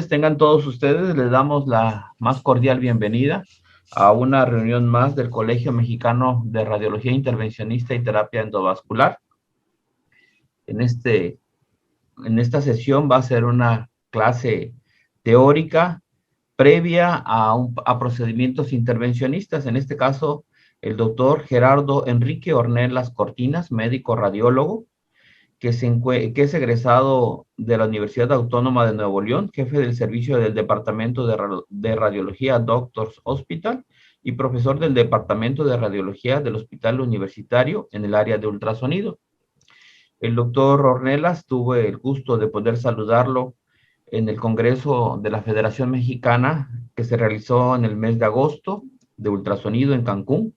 noches tengan todos ustedes. Les damos la más cordial bienvenida a una reunión más del Colegio Mexicano de Radiología Intervencionista y Terapia Endovascular. En esta sesión va a ser una clase teórica previa a procedimientos intervencionistas. En este caso, el doctor Gerardo Enrique Ornelas Cortinas, médico radiólogo, que es egresado de la Universidad Autónoma de Nuevo León, jefe del servicio del Departamento de Radiología Doctors Hospital y profesor del Departamento de Radiología del Hospital Universitario en el área de ultrasonido. El doctor Ornelas, tuve el gusto de poder saludarlo en el Congreso de la Federación Mexicana que se realizó en el mes de agosto de ultrasonido en Cancún.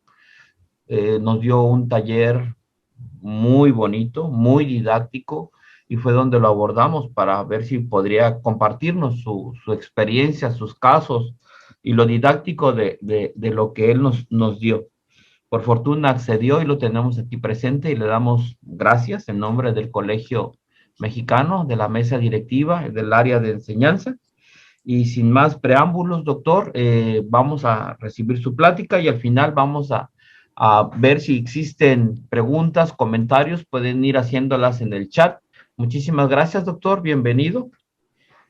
Nos dio un taller muy bonito, muy didáctico, y fue donde lo abordamos para ver si podría compartirnos su experiencia, sus casos y lo didáctico de lo que él nos dio. Por fortuna accedió y lo tenemos aquí presente y le damos gracias en nombre del Colegio Mexicano, de la mesa directiva, del área de enseñanza. Y sin más preámbulos, doctor, vamos a recibir su plática y al final vamos a ver si existen preguntas, comentarios, pueden ir haciéndolas en el chat. Muchísimas gracias, doctor, bienvenido.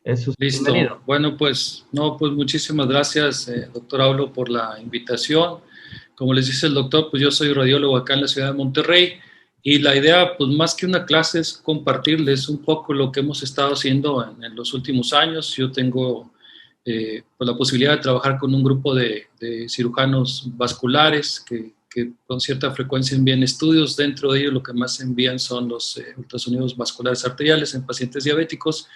Listo. Bienvenido. Bueno, pues muchísimas gracias, doctor Aulo, por la invitación. Como les dice el doctor, pues yo soy radiólogo acá en la ciudad de Monterrey y la idea, pues más que una clase, es compartirles un poco lo que hemos estado haciendo en los últimos años. Yo tengo pues la posibilidad de trabajar con un grupo de cirujanos vasculares que con cierta frecuencia envían estudios. Dentro de ellos lo que más envían son los ultrasonidos vasculares arteriales en pacientes diabéticos.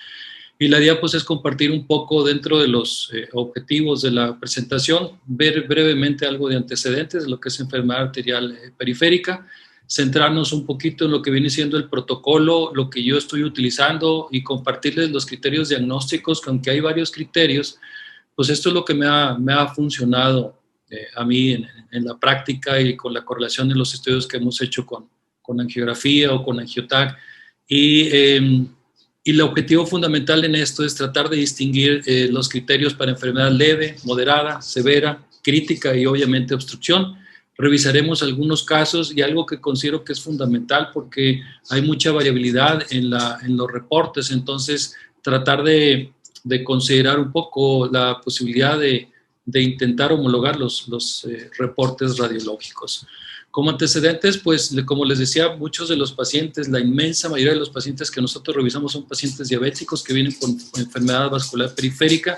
Y la idea pues es compartir un poco dentro de los objetivos de la presentación, ver brevemente algo de antecedentes de lo que es enfermedad arterial periférica, centrarnos un poquito en lo que viene siendo el protocolo, lo que yo estoy utilizando y compartirles los criterios diagnósticos, que aunque hay varios criterios, pues esto es lo que me ha funcionado a mí en la práctica y con la correlación de los estudios que hemos hecho con angiografía o con angioTAC. Y el objetivo fundamental en esto es tratar de distinguir los criterios para enfermedad leve, moderada, severa, crítica y obviamente obstrucción. Revisaremos algunos casos y algo que considero que es fundamental porque hay mucha variabilidad en los reportes, entonces tratar de considerar un poco la posibilidad de intentar homologar los reportes radiológicos. Como antecedentes, pues como les decía, muchos de los pacientes, la inmensa mayoría de los pacientes que nosotros revisamos son pacientes diabéticos que vienen con enfermedad vascular periférica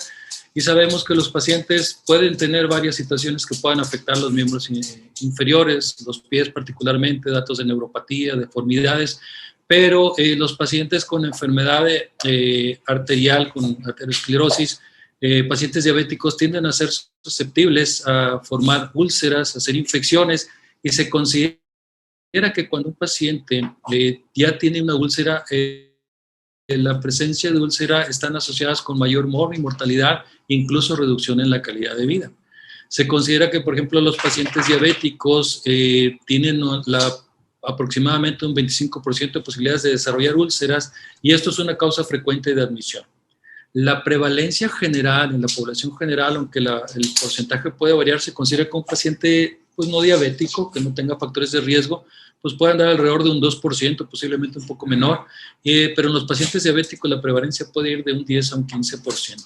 y sabemos que los pacientes pueden tener varias situaciones que puedan afectar los miembros inferiores, los pies particularmente, datos de neuropatía, deformidades, pero los pacientes con enfermedad arterial, con arteriosclerosis, pacientes diabéticos tienden a ser susceptibles a formar úlceras, a hacer infecciones, y se considera que cuando un paciente ya tiene una úlcera, la presencia de úlcera están asociadas con mayor mortalidad e incluso reducción en la calidad de vida. Se considera que, por ejemplo, los pacientes diabéticos tienen aproximadamente un 25% de posibilidades de desarrollar úlceras y esto es una causa frecuente de admisión. La prevalencia general en la población general, aunque el porcentaje puede variar, se considera que un paciente pues no diabético, que no tenga factores de riesgo, pues puede andar alrededor de un 2%, posiblemente un poco menor, pero en los pacientes diabéticos la prevalencia puede ir de un 10 a un 15%.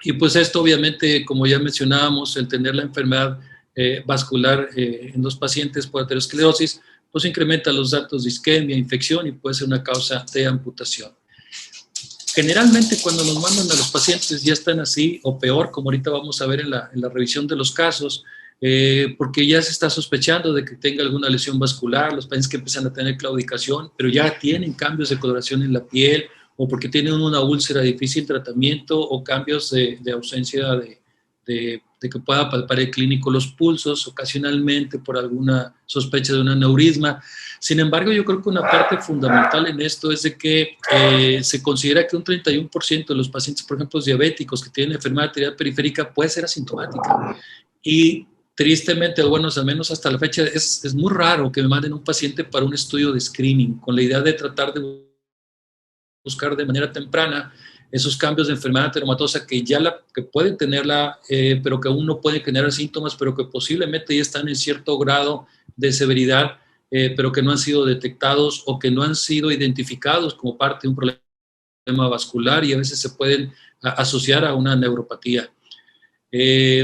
Y pues esto obviamente, como ya mencionábamos, el tener la enfermedad vascular en los pacientes por arteriosclerosis, pues incrementa los datos de isquemia, infección y puede ser una causa de amputación. Generalmente cuando nos mandan a los pacientes ya están así o peor, como ahorita vamos a ver en la revisión de los casos, porque ya se está sospechando de que tenga alguna lesión vascular, los pacientes que empiezan a tener claudicación, pero ya tienen cambios de coloración en la piel, o porque tienen una úlcera de difícil tratamiento, o cambios de ausencia de que pueda palpar el clínico los pulsos, ocasionalmente por alguna sospecha de un aneurisma. Sin embargo, yo creo que una parte fundamental en esto es de que se considera que un 31% de los pacientes, por ejemplo, diabéticos que tienen enfermedad arterial periférica puede ser asintomática. Y tristemente, o bueno, al menos hasta la fecha, es muy raro que me manden un paciente para un estudio de screening, con la idea de tratar de buscar de manera temprana esos cambios de enfermedad reumatosa que pueden tenerla, pero que aún no pueden generar síntomas, pero que posiblemente ya están en cierto grado de severidad, pero que no han sido detectados o que no han sido identificados como parte de un problema vascular y a veces se pueden asociar a una neuropatía.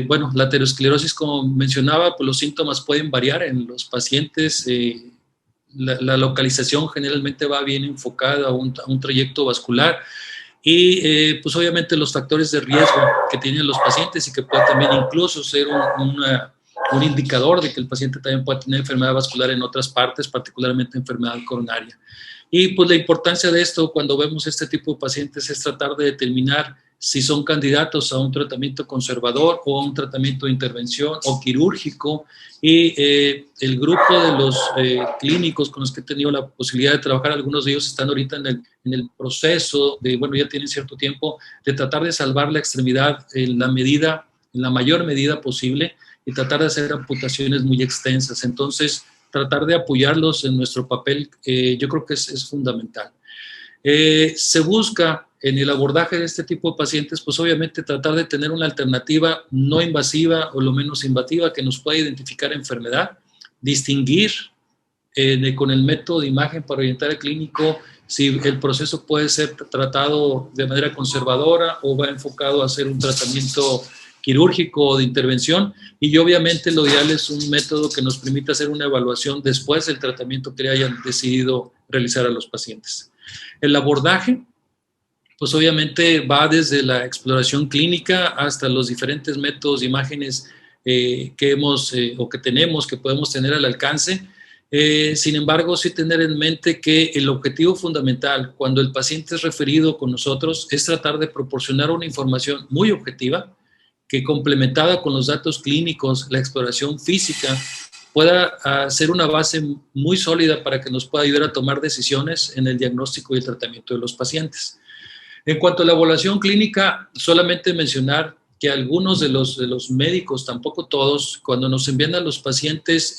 Bueno, la aterosclerosis, como mencionaba, pues los síntomas pueden variar en los pacientes. La localización generalmente va bien enfocada a un trayecto vascular y pues obviamente los factores de riesgo que tienen los pacientes y que puede también incluso ser un indicador de que el paciente también puede tener enfermedad vascular en otras partes, particularmente enfermedad coronaria. Y pues la importancia de esto cuando vemos este tipo de pacientes es tratar de determinar si son candidatos a un tratamiento conservador o a un tratamiento de intervención o quirúrgico. Y el grupo de los clínicos con los que he tenido la posibilidad de trabajar, algunos de ellos están ahorita en el proceso de, bueno, ya tienen cierto tiempo, de tratar de salvar la extremidad en la mayor medida posible y tratar de hacer amputaciones muy extensas. Entonces, tratar de apoyarlos en nuestro papel, yo creo que es fundamental. Se busca en el abordaje de este tipo de pacientes, pues obviamente tratar de tener una alternativa no invasiva o lo menos invasiva que nos pueda identificar enfermedad, distinguir con el método de imagen para orientar al clínico si el proceso puede ser tratado de manera conservadora o va enfocado a hacer un tratamiento quirúrgico o de intervención, y obviamente lo ideal es un método que nos permita hacer una evaluación después del tratamiento que hayan decidido realizar a los pacientes. El abordaje, pues obviamente va desde la exploración clínica hasta los diferentes métodos de imágenes que hemos o que tenemos, que podemos tener al alcance. Sin embargo, sí tener en mente que el objetivo fundamental cuando el paciente es referido con nosotros es tratar de proporcionar una información muy objetiva que complementada con los datos clínicos, la exploración física, pueda ser una base muy sólida para que nos pueda ayudar a tomar decisiones en el diagnóstico y el tratamiento de los pacientes. En cuanto a la evaluación clínica, solamente mencionar que algunos de los médicos, tampoco todos, cuando nos envían a los pacientes,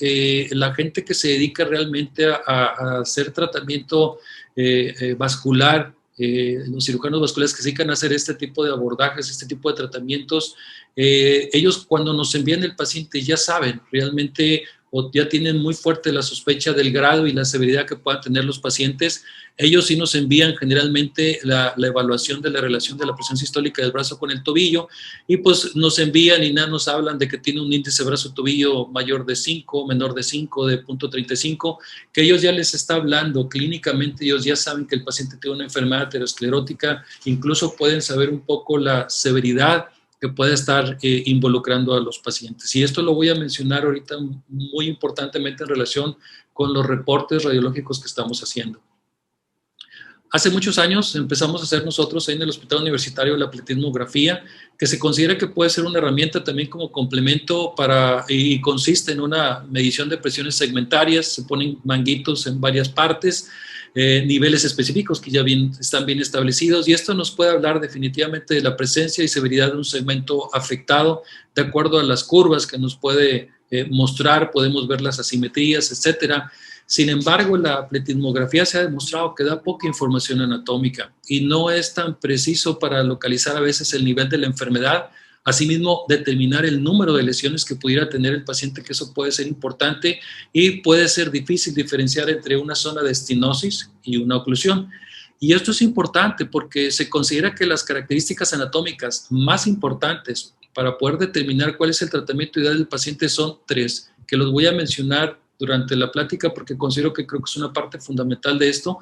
la gente que se dedica realmente a hacer tratamiento vascular, los cirujanos vasculares que se dedican a hacer este tipo de abordajes, este tipo de tratamientos, ellos cuando nos envían el paciente ya saben realmente o ya tienen muy fuerte la sospecha del grado y la severidad que puedan tener los pacientes. Ellos sí nos envían generalmente la evaluación de la relación de la presión sistólica del brazo con el tobillo y pues nos envían y nada nos hablan de que tiene un índice brazo-tobillo mayor de 5, menor de 5, de 0.35, que ellos ya les está hablando clínicamente, ellos ya saben que el paciente tiene una enfermedad aterosclerótica, incluso pueden saber un poco la severidad que puede estar involucrando a los pacientes. Y esto lo voy a mencionar ahorita muy importantemente en relación con los reportes radiológicos que estamos haciendo. Hace muchos años empezamos a hacer nosotros en el Hospital Universitario la pletismografía, que se considera que puede ser una herramienta también como complemento y consiste en una medición de presiones segmentarias, se ponen manguitos en varias partes, niveles específicos que ya están bien establecidos, y esto nos puede hablar definitivamente de la presencia y severidad de un segmento afectado de acuerdo a las curvas que nos puede mostrar, podemos ver las asimetrías, etcétera. Sin embargo, la pletismografía se ha demostrado que da poca información anatómica y no es tan preciso para localizar a veces el nivel de la enfermedad. Asimismo, determinar el número de lesiones que pudiera tener el paciente, que eso puede ser importante y puede ser difícil diferenciar entre una zona de estenosis y una oclusión. Y esto es importante porque se considera que las características anatómicas más importantes para poder determinar cuál es el tratamiento ideal del paciente son 3, que los voy a mencionar durante la plática porque considero que creo que es una parte fundamental de esto.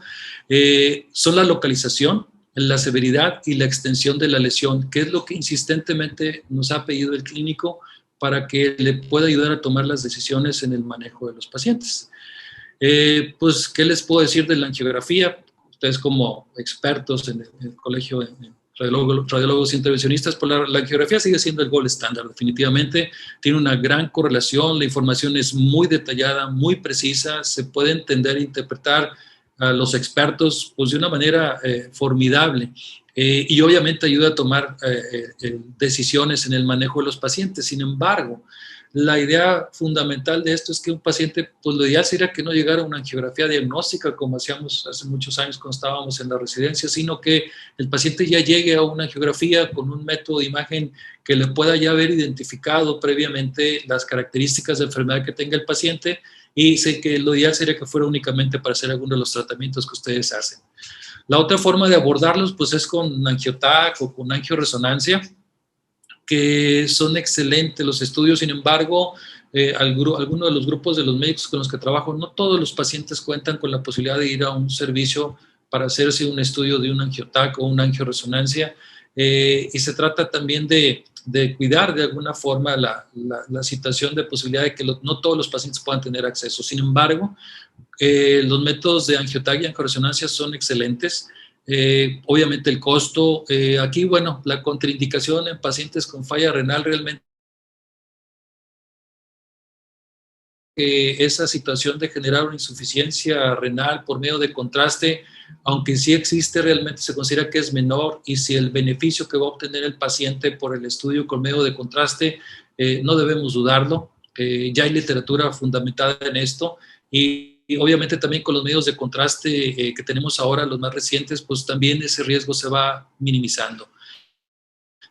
Son la localización, la severidad y la extensión de la lesión, que es lo que insistentemente nos ha pedido el clínico para que le pueda ayudar a tomar las decisiones en el manejo de los pacientes. Pues, ¿qué les puedo decir de la angiografía? Ustedes como expertos en el colegio de radiólogos intervencionistas, pues la angiografía sigue siendo el gold estándar, definitivamente. Tiene una gran correlación, la información es muy detallada, muy precisa, se puede entender e interpretar a los expertos pues, de una manera formidable y obviamente ayuda a tomar decisiones en el manejo de los pacientes. Sin embargo, la idea fundamental de esto es que un paciente, pues lo ideal sería que no llegara a una angiografía diagnóstica como hacíamos hace muchos años cuando estábamos en la residencia, sino que el paciente ya llegue a una angiografía con un método de imagen que le pueda ya haber identificado previamente las características de enfermedad que tenga el paciente, y sé que lo ideal sería que fuera únicamente para hacer alguno de los tratamientos que ustedes hacen. La otra forma de abordarlos pues es con angiotac o con angioresonancia, que son excelentes los estudios. Sin embargo, algunos de los grupos de los médicos con los que trabajo, no todos los pacientes cuentan con la posibilidad de ir a un servicio para hacerse un estudio de un angiotac o una angioresonancia, y se trata también de cuidar de alguna forma la situación de posibilidad de que no todos los pacientes puedan tener acceso. Sin embargo, los métodos de angiotac y angioresonancia son excelentes. Obviamente el costo, aquí, bueno, la contraindicación en pacientes con falla renal realmente, esa situación de generar una insuficiencia renal por medio de contraste, aunque sí existe, realmente se considera que es menor, y si el beneficio que va a obtener el paciente por el estudio con medio de contraste, no debemos dudarlo. Ya hay literatura fundamentada en esto, y obviamente también con los medios de contraste que tenemos ahora, los más recientes, pues también ese riesgo se va minimizando.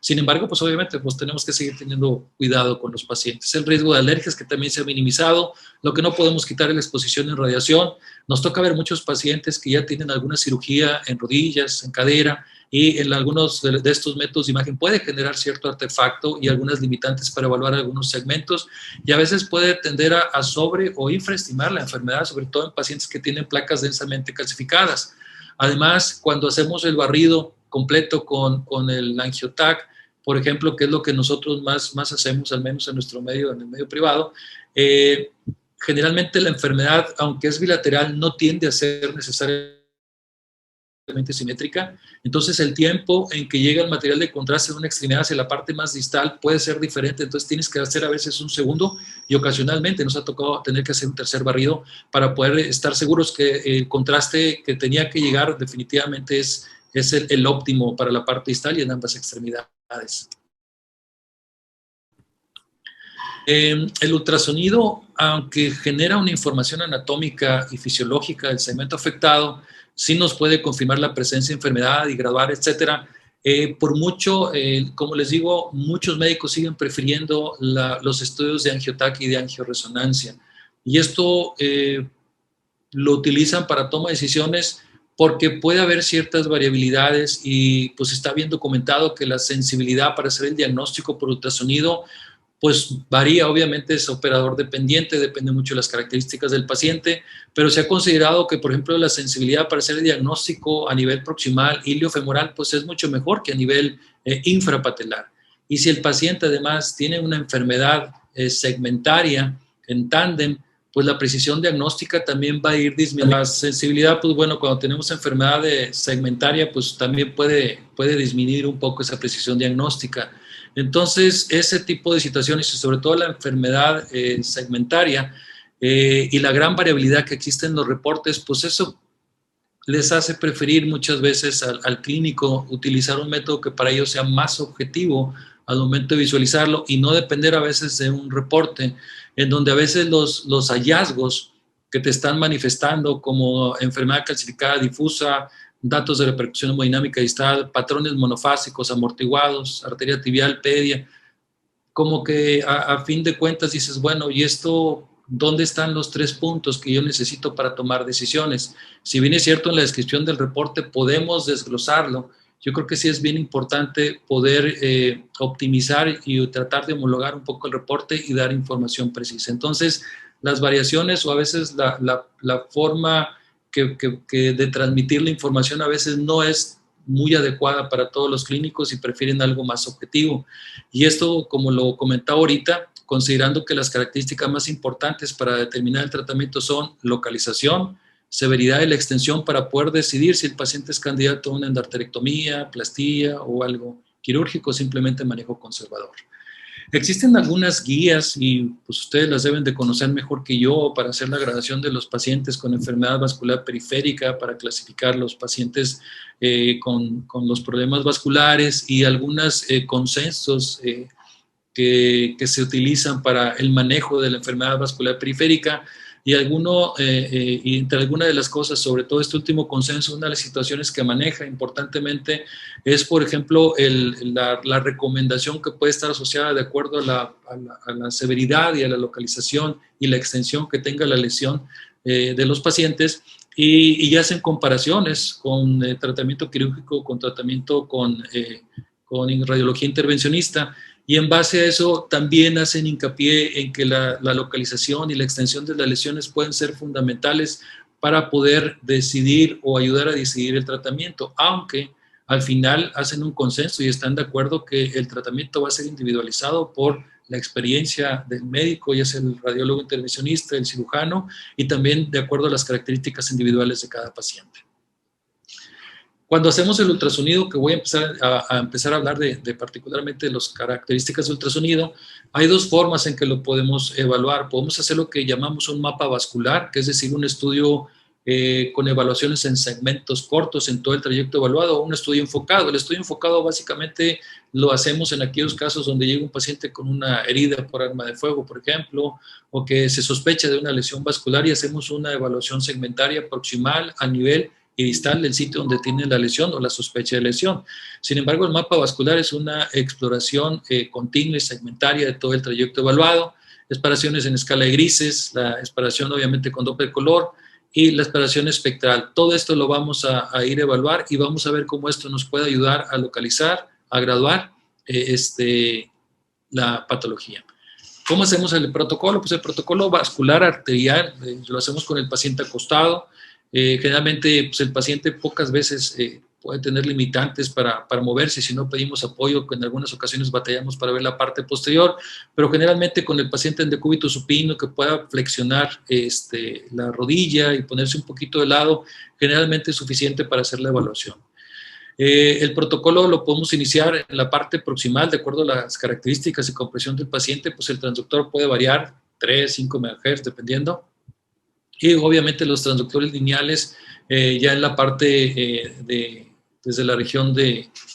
Sin embargo, pues obviamente pues tenemos que seguir teniendo cuidado con los pacientes. El riesgo de alergias que también se ha minimizado. Lo que no podemos quitar es la exposición en radiación. Nos toca ver muchos pacientes que ya tienen alguna cirugía en rodillas, en cadera, y en algunos de estos métodos de imagen puede generar cierto artefacto y algunas limitantes para evaluar algunos segmentos, y a veces puede tender a sobre o infraestimar la enfermedad, sobre todo en pacientes que tienen placas densamente calcificadas. Además, cuando hacemos el barrido completo con el angiotac, por ejemplo, que es lo que nosotros más hacemos, al menos en nuestro medio, en el medio privado, generalmente la enfermedad, aunque es bilateral, no tiende a ser necesariamente simétrica. Entonces el tiempo en que llega el material de contraste de una extremidad hacia la parte más distal puede ser diferente. Entonces tienes que hacer a veces un segundo, y ocasionalmente nos ha tocado tener que hacer un tercer barrido para poder estar seguros que el contraste que tenía que llegar definitivamente es el óptimo para la parte distal y en ambas extremidades. El ultrasonido, aunque genera una información anatómica y fisiológica del segmento afectado, sí nos puede confirmar la presencia de enfermedad y graduar, etcétera. Por mucho, como les digo, muchos médicos siguen prefiriendo los estudios de angiotac y de angioresonancia. Y esto lo utilizan para toma de decisiones porque puede haber ciertas variabilidades, y pues está bien documentado que la sensibilidad para hacer el diagnóstico por ultrasonido pues varía. Obviamente es operador dependiente, depende mucho de las características del paciente, pero se ha considerado que, por ejemplo, la sensibilidad para hacer el diagnóstico a nivel proximal, iliofemoral, pues es mucho mejor que a nivel infrapatelar. Y si el paciente además tiene una enfermedad segmentaria en tándem, pues la precisión diagnóstica también va a ir disminuyendo. La sensibilidad, pues bueno, cuando tenemos enfermedad segmentaria, pues también puede disminuir un poco esa precisión diagnóstica. Entonces, ese tipo de situaciones, y sobre todo la enfermedad segmentaria y la gran variabilidad que existe en los reportes, pues eso les hace preferir muchas veces al clínico utilizar un método que para ellos sea más objetivo al momento de visualizarlo, y no depender a veces de un reporte, en donde a veces los hallazgos que te están manifestando, como enfermedad calcificada difusa, datos de repercusión hemodinámica distal, patrones monofásicos, amortiguados, arteria tibial, pedia, como que a fin de cuentas dices, bueno, ¿y esto dónde están los 3 puntos que yo necesito para tomar decisiones? Si bien es cierto en la descripción del reporte podemos desglosarlo, yo creo que sí es bien importante poder optimizar y tratar de homologar un poco el reporte y dar información precisa. Entonces, las variaciones o a veces la forma de transmitir la información a veces no es muy adecuada para todos los clínicos y prefieren algo más objetivo. Y esto, como lo comentaba ahorita, considerando que las características más importantes para determinar el tratamiento son localización, severidad y la extensión, para poder decidir si el paciente es candidato a una endarterectomía, plastía o algo quirúrgico, simplemente manejo conservador. Existen algunas guías, y pues ustedes las deben de conocer mejor que yo, para hacer la gradación de los pacientes con enfermedad vascular periférica, para clasificar los pacientes con los problemas vasculares, y algunos consensos que se utilizan para el manejo de la enfermedad vascular periférica. Y entre algunas de las cosas, sobre todo este último consenso, una de las situaciones que maneja importantemente es, por ejemplo, la recomendación que puede estar asociada de acuerdo a la severidad y a la localización y la extensión que tenga la lesión de los pacientes, y hacen comparaciones con tratamiento quirúrgico, con tratamiento con radiología intervencionista. Y en base a eso también hacen hincapié en que la localización y la extensión de las lesiones pueden ser fundamentales para poder decidir o ayudar a decidir el tratamiento, aunque al final hacen un consenso y están de acuerdo que el tratamiento va a ser individualizado por la experiencia del médico, ya sea el radiólogo intervencionista, el cirujano, y también de acuerdo a las características individuales de cada paciente. Cuando hacemos el ultrasonido, que voy a empezar a hablar de particularmente de las características de ultrasonido, hay dos formas en que lo podemos evaluar. Podemos hacer lo que llamamos un mapa vascular, que es decir, un estudio con evaluaciones en segmentos cortos en todo el trayecto evaluado, o un estudio enfocado. El estudio enfocado básicamente lo hacemos en aquellos casos donde llega un paciente con una herida por arma de fuego, por ejemplo, o que se sospecha de una lesión vascular y hacemos una evaluación segmentaria proximal a nivel y distal del sitio donde tiene la lesión o la sospecha de lesión. Sin embargo, el mapa vascular es una exploración continua y segmentaria de todo el trayecto evaluado, exploraciones en escala de grises, la exploración obviamente con Doppler color y la exploración espectral. Todo esto lo vamos a ir a evaluar y vamos a ver cómo esto nos puede ayudar a localizar, a graduar la patología. ¿Cómo hacemos el protocolo? Pues el protocolo vascular arterial lo hacemos con el paciente acostado. Generalmente pues el paciente pocas veces puede tener limitantes para moverse, si no pedimos apoyo, que en algunas ocasiones batallamos para ver la parte posterior, pero generalmente con el paciente en decúbito supino que pueda flexionar la rodilla y ponerse un poquito de lado, generalmente es suficiente para hacer la evaluación. El protocolo lo podemos iniciar en la parte proximal, de acuerdo a las características y compresión del paciente, pues el transductor puede variar 3, 5 MHz, dependiendo. Y obviamente los transductores lineales ya en la parte desde la región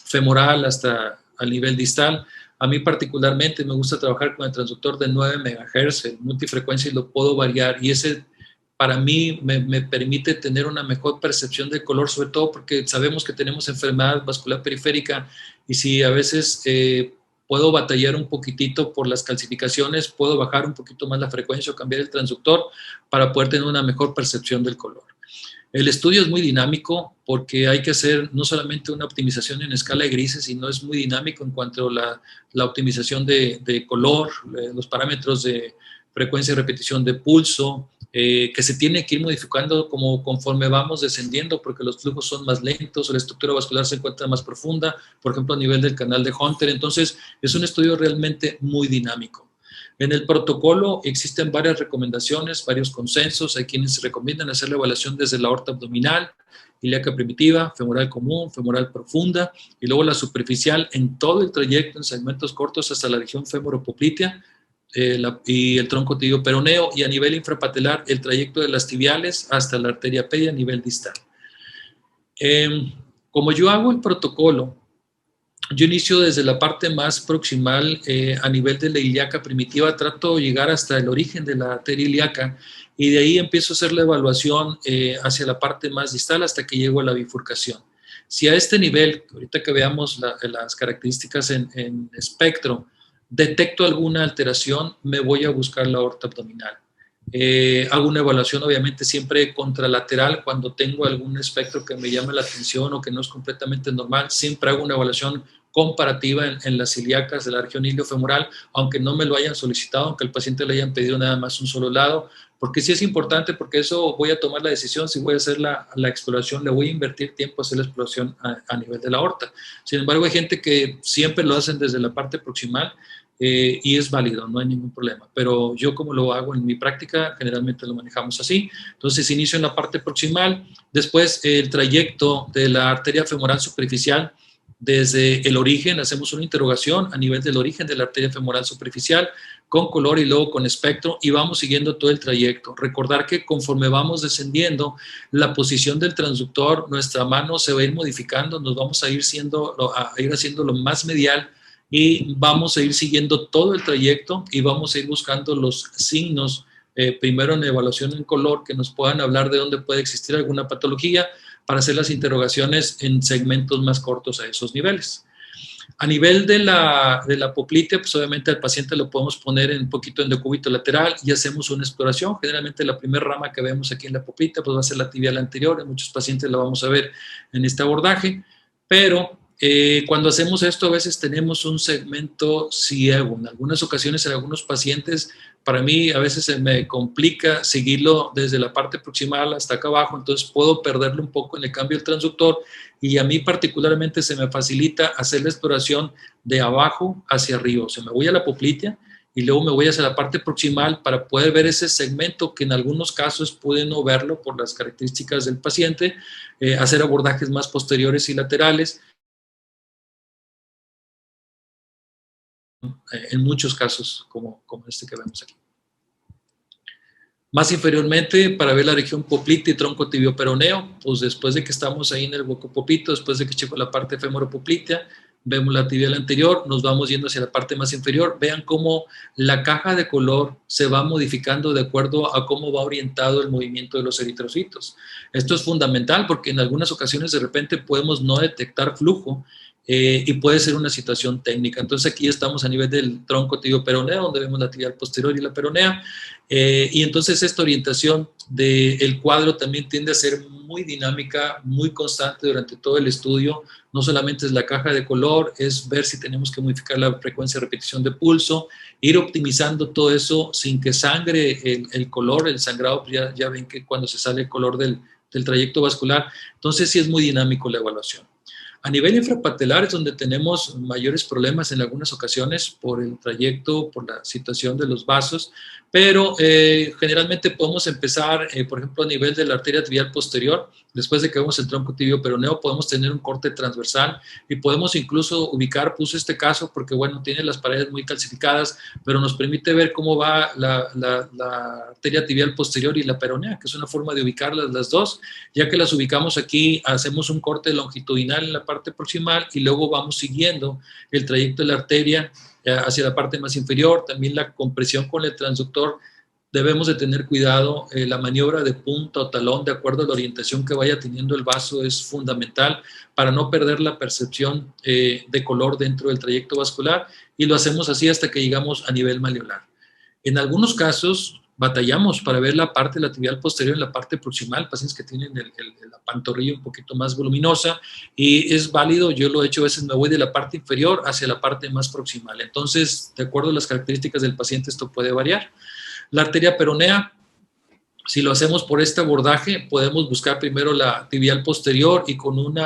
femoral hasta al nivel distal. A mí particularmente me gusta trabajar con el transductor de 9 MHz, el multifrecuencia, y lo puedo variar. Y ese para mí me permite tener una mejor percepción del color, sobre todo porque sabemos que tenemos enfermedad vascular periférica y si a veces puedo batallar un poquitito por las calcificaciones, puedo bajar un poquito más la frecuencia o cambiar el transductor para poder tener una mejor percepción del color. El estudio es muy dinámico porque hay que hacer no solamente una optimización en escala de grises, sino es muy dinámico en cuanto a la optimización de color, los parámetros de frecuencia y repetición de pulso, que se tiene que ir modificando conforme vamos descendiendo porque los flujos son más lentos o la estructura vascular se encuentra más profunda, por ejemplo a nivel del canal de Hunter. Entonces es un estudio realmente muy dinámico. En el protocolo existen varias recomendaciones, varios consensos. Hay quienes recomiendan hacer la evaluación desde la aorta abdominal, ilíaca primitiva, femoral común, femoral profunda y luego la superficial en todo el trayecto en segmentos cortos hasta la región femoropoplitea y el tronco tibio peroneo, y a nivel infrapatelar el trayecto de las tibiales hasta la arteria pedia a nivel distal. Como yo hago el protocolo, yo inicio desde la parte más proximal a nivel de la ilíaca primitiva, trato de llegar hasta el origen de la arteria ilíaca y de ahí empiezo a hacer la evaluación hacia la parte más distal hasta que llego a la bifurcación. Si a este nivel, ahorita que veamos las características en espectro, detecto alguna alteración, me voy a buscar la aorta abdominal. Hago una evaluación obviamente siempre contralateral cuando tengo algún espectro que me llame la atención o que no es completamente normal. Siempre hago una evaluación comparativa en las ilíacas de la región iliofemoral, aunque no me lo hayan solicitado, aunque el paciente le hayan pedido nada más un solo lado, porque sí es importante, porque eso voy a tomar la decisión si voy a hacer la exploración, le voy a invertir tiempo a hacer la exploración a nivel de la aorta. Sin embargo, hay gente que siempre lo hacen desde la parte proximal, y es válido, no hay ningún problema. Pero yo como lo hago en mi práctica, generalmente lo manejamos así. Entonces inicio en la parte proximal, después el trayecto de la arteria femoral superficial desde el origen, hacemos una interrogación a nivel del origen de la arteria femoral superficial con color y luego con espectro y vamos siguiendo todo el trayecto. Recordar que conforme vamos descendiendo, la posición del transductor, nuestra mano se va a ir modificando, nos vamos a ir haciendo lo más medial y vamos a ir siguiendo todo el trayecto y vamos a ir buscando los signos, primero en evaluación en color, que nos puedan hablar de dónde puede existir alguna patología, para hacer las interrogaciones en segmentos más cortos a esos niveles. A nivel de la poplitea, pues obviamente al paciente lo podemos poner un poquito en decúbito lateral y hacemos una exploración. Generalmente la primera rama que vemos aquí en la poplitea pues va a ser la tibial anterior. En muchos pacientes la vamos a ver en este abordaje, pero cuando hacemos esto a veces tenemos un segmento ciego. En algunas ocasiones, en algunos pacientes, para mí a veces se me complica seguirlo desde la parte proximal hasta acá abajo, entonces puedo perderlo un poco en el cambio del transductor, y a mí particularmente se me facilita hacer la exploración de abajo hacia arriba. O sea, me voy a la poplitea y luego me voy hacia la parte proximal para poder ver ese segmento que en algunos casos pude no verlo por las características del paciente, hacer abordajes más posteriores y laterales. En muchos casos, como este que vemos aquí. Más inferiormente, para ver la región poplitea y tronco tibio-peroneo, pues después de que estamos ahí en el huecopopito, después de que checo la parte femoropoplitea, vemos la tibial anterior, nos vamos yendo hacia la parte más inferior. Vean cómo la caja de color se va modificando de acuerdo a cómo va orientado el movimiento de los eritrocitos. Esto es fundamental porque en algunas ocasiones de repente podemos no detectar flujo, y puede ser una situación técnica. Entonces aquí estamos a nivel del tronco tibio-peroneo, donde vemos la tibial posterior y la peronea, y entonces esta orientación del cuadro también tiende a ser muy dinámica, muy constante durante todo el estudio. No solamente es la caja de color, es ver si tenemos que modificar la frecuencia de repetición de pulso, ir optimizando todo eso sin que sangre el color, el sangrado. Ya ven que cuando se sale el color del trayecto vascular, entonces sí es muy dinámico la evaluación. A nivel infrapatelar es donde tenemos mayores problemas en algunas ocasiones por el trayecto, por la situación de los vasos, pero generalmente podemos empezar, por ejemplo, a nivel de la arteria tibial posterior. Después de que vemos el tronco tibio peroneo, podemos tener un corte transversal y podemos incluso ubicar, puse este caso porque, bueno, tiene las paredes muy calcificadas, pero nos permite ver cómo va la arteria tibial posterior y la peronea, que es una forma de ubicarlas las dos. Ya que las ubicamos aquí, hacemos un corte longitudinal en la parte proximal y luego vamos siguiendo el trayecto de la arteria hacia la parte más inferior. También la compresión con el transductor, debemos de tener cuidado. La maniobra de punta o talón, de acuerdo a la orientación que vaya teniendo el vaso, es fundamental para no perder la percepción de color dentro del trayecto vascular, y lo hacemos así hasta que llegamos a nivel malleolar. En algunos casos batallamos para ver la parte de la tibial posterior en la parte proximal, pacientes que tienen la pantorrilla un poquito más voluminosa, y es válido. Yo lo he hecho, a veces me voy de la parte inferior hacia la parte más proximal. Entonces, de acuerdo a las características del paciente, esto puede variar. La arteria peronea, si lo hacemos por este abordaje, podemos buscar primero la tibial posterior y con un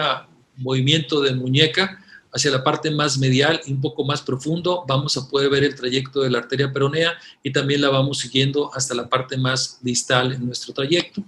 movimiento de muñeca hacia la parte más medial y un poco más profundo, vamos a poder ver el trayecto de la arteria peronea, y también la vamos siguiendo hasta la parte más distal en nuestro trayecto.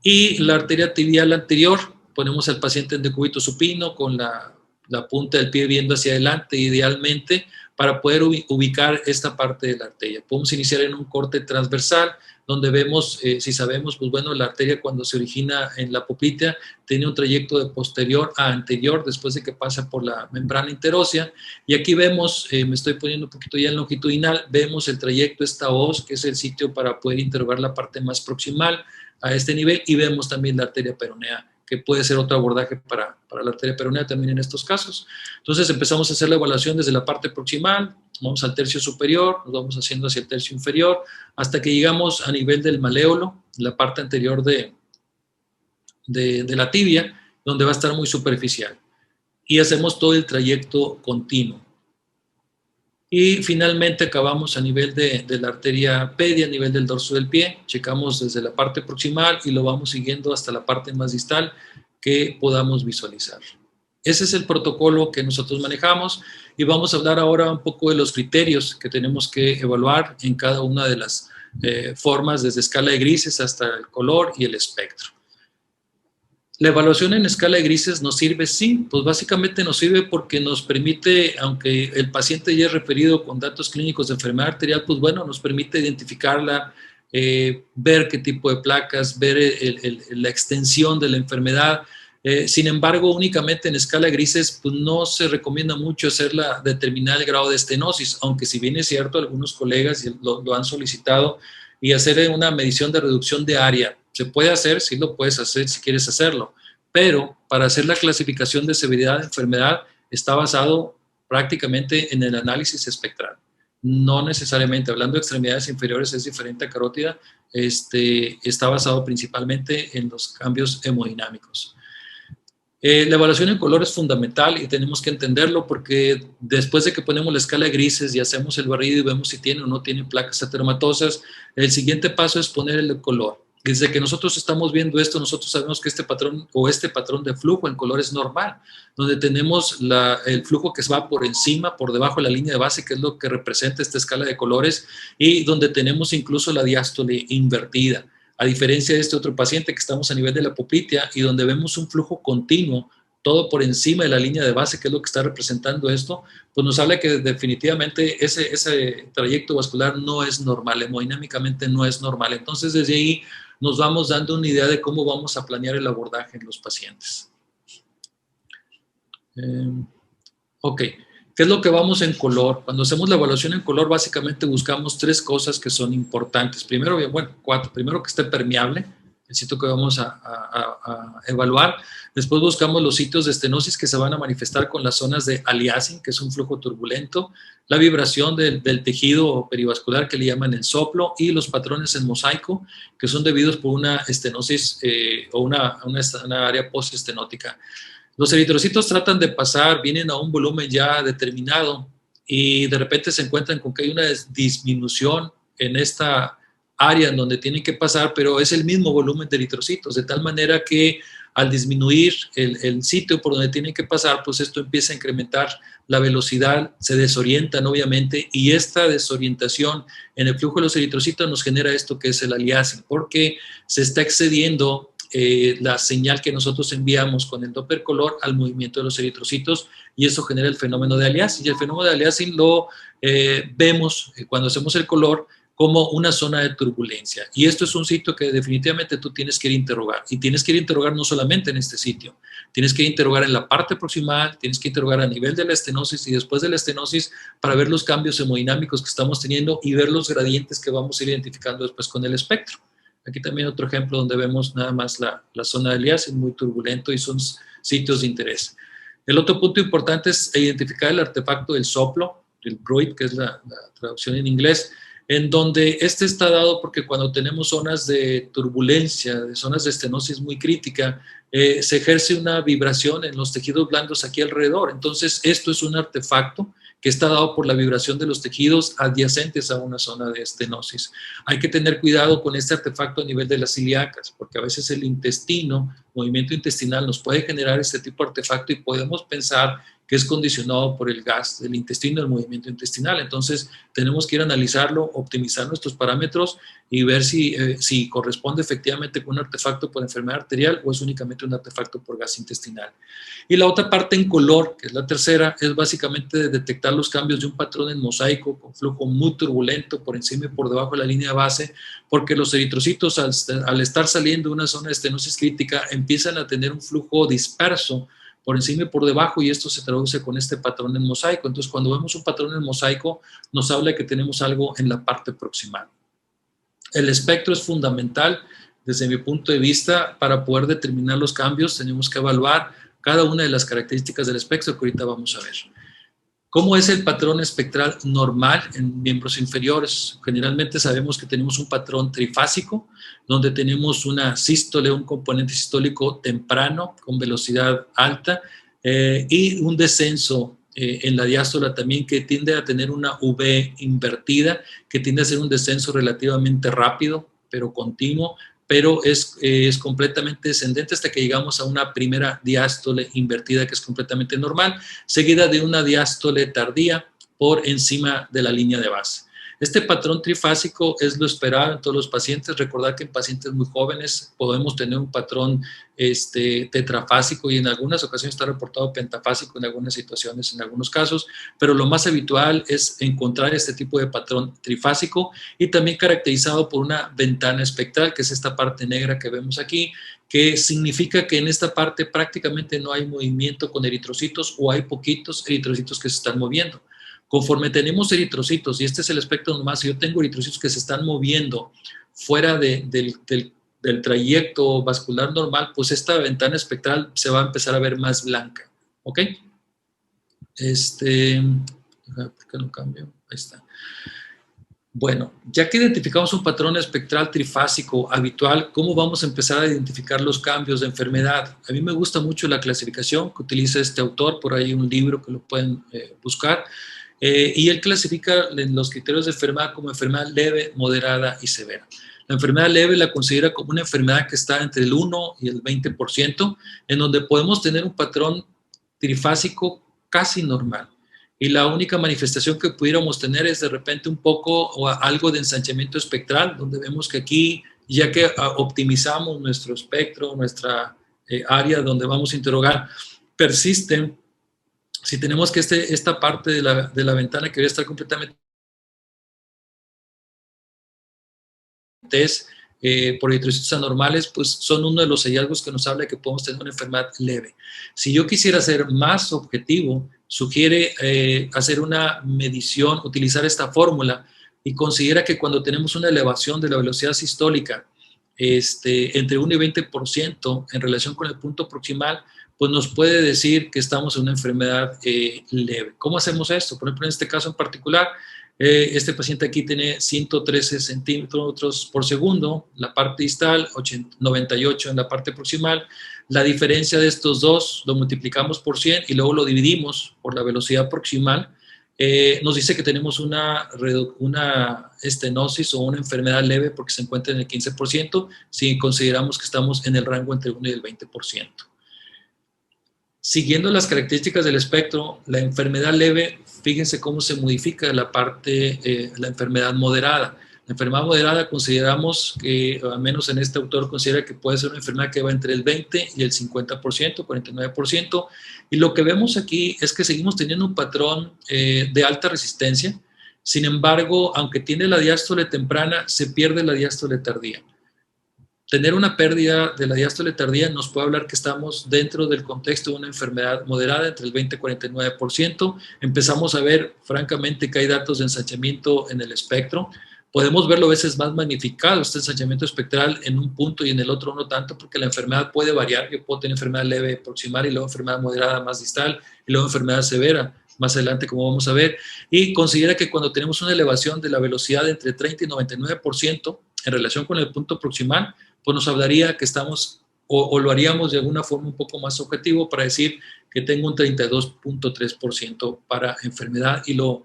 Y la arteria tibial anterior, ponemos al paciente en decúbito supino con la punta del pie viendo hacia adelante idealmente, para poder ubicar esta parte de la arteria. Podemos iniciar en un corte transversal, donde vemos, si sabemos, pues bueno, la arteria cuando se origina en la poplitea tiene un trayecto de posterior a anterior después de que pasa por la membrana interósea. Y aquí vemos, me estoy poniendo un poquito ya en longitudinal, vemos el trayecto, esta hoz, que es el sitio para poder interrogar la parte más proximal a este nivel, y vemos también la arteria peronea, que puede ser otro abordaje para la arteria peronea también en estos casos. Entonces empezamos a hacer la evaluación desde la parte proximal, vamos al tercio superior, nos vamos haciendo hacia el tercio inferior, hasta que llegamos a nivel del maléolo, la parte anterior de la tibia, donde va a estar muy superficial. Y hacemos todo el trayecto continuo. Y finalmente acabamos a nivel de la arteria pedia, a nivel del dorso del pie. Checamos desde la parte proximal y lo vamos siguiendo hasta la parte más distal que podamos visualizar. Ese es el protocolo que nosotros manejamos, y vamos a hablar ahora un poco de los criterios que tenemos que evaluar en cada una de las formas, desde escala de grises hasta el color y el espectro. La evaluación en escala de grises nos sirve, sí, pues básicamente nos sirve porque nos permite, aunque el paciente ya es referido con datos clínicos de enfermedad arterial, pues bueno, nos permite identificarla, ver qué tipo de placas, ver la extensión de la enfermedad. Sin embargo, únicamente en escala grises, pues no se recomienda mucho determinar el grado de estenosis, aunque si bien es cierto, algunos colegas lo han solicitado, y hacer una medición de reducción de área. Se puede hacer, sí lo puedes hacer si quieres hacerlo, pero para hacer la clasificación de severidad de enfermedad está basado prácticamente en el análisis espectral. No necesariamente, hablando de extremidades inferiores es diferente a carótida, está basado principalmente en los cambios hemodinámicos. La evaluación en color es fundamental y tenemos que entenderlo porque después de que ponemos la escala de grises y hacemos el barrido y vemos si tiene o no tiene placas ateromatosas, el siguiente paso es poner el color. Desde que nosotros estamos viendo esto, nosotros sabemos que este patrón de flujo en color es normal, donde tenemos el flujo que va por encima, por debajo de la línea de base, que es lo que representa esta escala de colores, y donde tenemos incluso la diástole invertida. A diferencia de este otro paciente que estamos a nivel de la poplitea y donde vemos un flujo continuo, todo por encima de la línea de base, que es lo que está representando esto, pues nos habla que definitivamente ese trayecto vascular no es normal, hemodinámicamente no es normal. Entonces, desde ahí nos vamos dando una idea de cómo vamos a planear el abordaje en los pacientes. Ok. ¿Qué es lo que vamos en color? Cuando hacemos la evaluación en color, básicamente buscamos 3 cosas que son importantes. Primero, bueno, 4. Primero, que esté permeable, el sitio que vamos a evaluar. Después buscamos los sitios de estenosis que se van a manifestar con las zonas de aliasing, que es un flujo turbulento, la vibración del tejido perivascular que le llaman el soplo, y los patrones en mosaico, que son debidos por una estenosis o una área postestenótica. Los eritrocitos tratan de pasar, vienen a un volumen ya determinado y de repente se encuentran con que hay una disminución en esta área en donde tienen que pasar, pero es el mismo volumen de eritrocitos, de tal manera que al disminuir el sitio por donde tienen que pasar, pues esto empieza a incrementar la velocidad, se desorientan obviamente, y esta desorientación en el flujo de los eritrocitos nos genera esto que es el aliasing, porque se está excediendo la señal que nosotros enviamos con el Doppler color al movimiento de los eritrocitos, y eso genera el fenómeno de aliasing. Y el fenómeno de aliasing lo vemos cuando hacemos el color como una zona de turbulencia. Y esto es un sitio que definitivamente tú tienes que ir a interrogar. Y tienes que ir a interrogar no solamente en este sitio, tienes que ir a interrogar en la parte proximal, tienes que interrogar a nivel de la estenosis y después de la estenosis para ver los cambios hemodinámicos que estamos teniendo y ver los gradientes que vamos a ir identificando después con el espectro. Aquí también otro ejemplo donde vemos nada más la zona de aliasing, muy turbulento, y son sitios de interés. El otro punto importante es identificar el artefacto del soplo, el Bruit, que es la traducción en inglés, en donde este está dado porque cuando tenemos zonas de turbulencia, de zonas de estenosis muy crítica, se ejerce una vibración en los tejidos blandos aquí alrededor. Entonces, esto es un artefacto que está dado por la vibración de los tejidos adyacentes a una zona de estenosis. Hay que tener cuidado con este artefacto a nivel de las ilíacas, porque a veces el intestino, movimiento intestinal, nos puede generar este tipo de artefacto y podemos pensar que es condicionado por el gas del intestino, el movimiento intestinal. Entonces, tenemos que ir a analizarlo, optimizar nuestros parámetros y ver si corresponde efectivamente con un artefacto por enfermedad arterial o es únicamente un artefacto por gas intestinal. Y la otra parte en color, que es la tercera, es básicamente detectar los cambios de un patrón en mosaico con flujo muy turbulento por encima y por debajo de la línea de base, porque los eritrocitos al estar saliendo de una zona de estenosis crítica empiezan a tener un flujo disperso por encima y por debajo, y esto se traduce con este patrón en mosaico. Entonces, cuando vemos un patrón en mosaico, nos habla de que tenemos algo en la parte proximal. El espectro es fundamental desde mi punto de vista para poder determinar los cambios. Tenemos que evaluar cada una de las características del espectro que ahorita vamos a ver. ¿Cómo es el patrón espectral normal en miembros inferiores? Generalmente sabemos que tenemos un patrón trifásico, donde tenemos una sístole, un componente sistólico temprano con velocidad alta y un descenso en la diástole también que tiende a tener una V invertida, que tiende a ser un descenso relativamente rápido, pero continuo, pero es completamente descendente hasta que llegamos a una primera diástole invertida que es completamente normal, seguida de una diástole tardía por encima de la línea de base. Este patrón trifásico es lo esperado en todos los pacientes. Recordar que en pacientes muy jóvenes podemos tener un patrón tetrafásico y en algunas ocasiones está reportado pentafásico en algunas situaciones, en algunos casos, pero lo más habitual es encontrar este tipo de patrón trifásico y también caracterizado por una ventana espectral, que es esta parte negra que vemos aquí, que significa que en esta parte prácticamente no hay movimiento con eritrocitos o hay poquitos eritrocitos que se están moviendo. Conforme tenemos eritrocitos, y este es el espectro nomás, si yo tengo eritrocitos que se están moviendo fuera del trayecto vascular normal, pues esta ventana espectral se va a empezar a ver más blanca, ¿ok? ¿Por qué no cambio? Ahí está. Bueno, ya que identificamos un patrón espectral trifásico habitual, ¿cómo vamos a empezar a identificar los cambios de enfermedad? A mí me gusta mucho la clasificación que utiliza este autor, por ahí un libro que lo pueden buscar, y él clasifica los criterios de enfermedad como enfermedad leve, moderada y severa. La enfermedad leve la considera como una enfermedad que está entre el 1 y el 20%, en donde podemos tener un patrón trifásico casi normal. Y la única manifestación que pudiéramos tener es de repente un poco o algo de ensanchamiento espectral, donde vemos que aquí, ya que optimizamos nuestro espectro, nuestra área donde vamos a interrogar, persisten. Si tenemos que esta parte de la ventana que debe estar completamente por eritrocitos anormales, pues son uno de los hallazgos que nos habla de que podemos tener una enfermedad leve. Si yo quisiera ser más objetivo, sugiere hacer una medición, utilizar esta fórmula y considera que cuando tenemos una elevación de la velocidad sistólica entre 1 y 20% en relación con el punto proximal, pues nos puede decir que estamos en una enfermedad leve. ¿Cómo hacemos esto? Por ejemplo, en este caso en particular, este paciente aquí tiene 113 centímetros por segundo, la parte distal, 98 en la parte proximal. La diferencia de estos dos lo multiplicamos por 100 y luego lo dividimos por la velocidad proximal. Nos dice que tenemos una estenosis o una enfermedad leve porque se encuentra en el 15%, si consideramos que estamos en el rango entre el 1 y el 20%. Siguiendo las características del espectro, la enfermedad leve, fíjense cómo se modifica la enfermedad moderada. La enfermedad moderada consideramos que, al menos en este autor, considera que puede ser una enfermedad que va entre el 20 y el 50%, 49%, y lo que vemos aquí es que seguimos teniendo un patrón de alta resistencia. Sin embargo, aunque tiene la diástole temprana, se pierde la diástole tardía. Tener una pérdida de la diástole tardía nos puede hablar que estamos dentro del contexto de una enfermedad moderada entre el 20 y 49%. Empezamos a ver, francamente, que hay datos de ensanchamiento en el espectro. Podemos verlo a veces más magnificado, este ensanchamiento espectral en un punto y en el otro no tanto, porque la enfermedad puede variar. Yo puedo tener enfermedad leve proximal y luego enfermedad moderada más distal y luego enfermedad severa más adelante, como vamos a ver. Y considera que cuando tenemos una elevación de la velocidad entre 30 y 99% en relación con el punto proximal, pues nos hablaría que estamos, o lo haríamos de alguna forma un poco más objetivo para decir que tengo un 32.3% para enfermedad y lo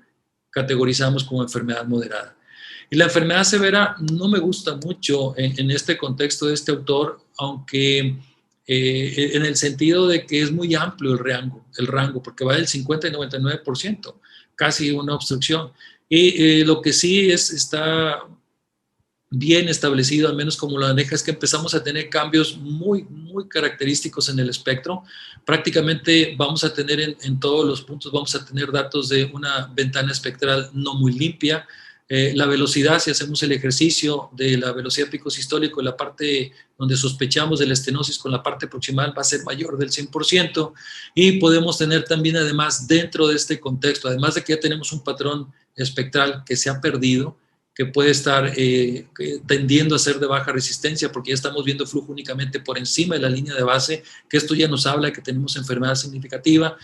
categorizamos como enfermedad moderada. Y la enfermedad severa no me gusta mucho en este contexto de este autor, aunque en el sentido de que es muy amplio el rango, porque va del 50 y 99%, casi una obstrucción. Y lo que sí está bien establecido, al menos como lo maneja, es que empezamos a tener cambios muy, muy característicos en el espectro. Prácticamente vamos a tener en todos los puntos, vamos a tener datos de una ventana espectral no muy limpia. La velocidad, si hacemos el ejercicio de la velocidad pico sistólico, la parte donde sospechamos de la estenosis con la parte proximal va a ser mayor del 100%, y podemos tener también, además, dentro de este contexto, además de que ya tenemos un patrón espectral que se ha perdido, que puede estar tendiendo a ser de baja resistencia, porque ya estamos viendo flujo únicamente por encima de la línea de base, que esto ya nos habla de que tenemos enfermedad significativa.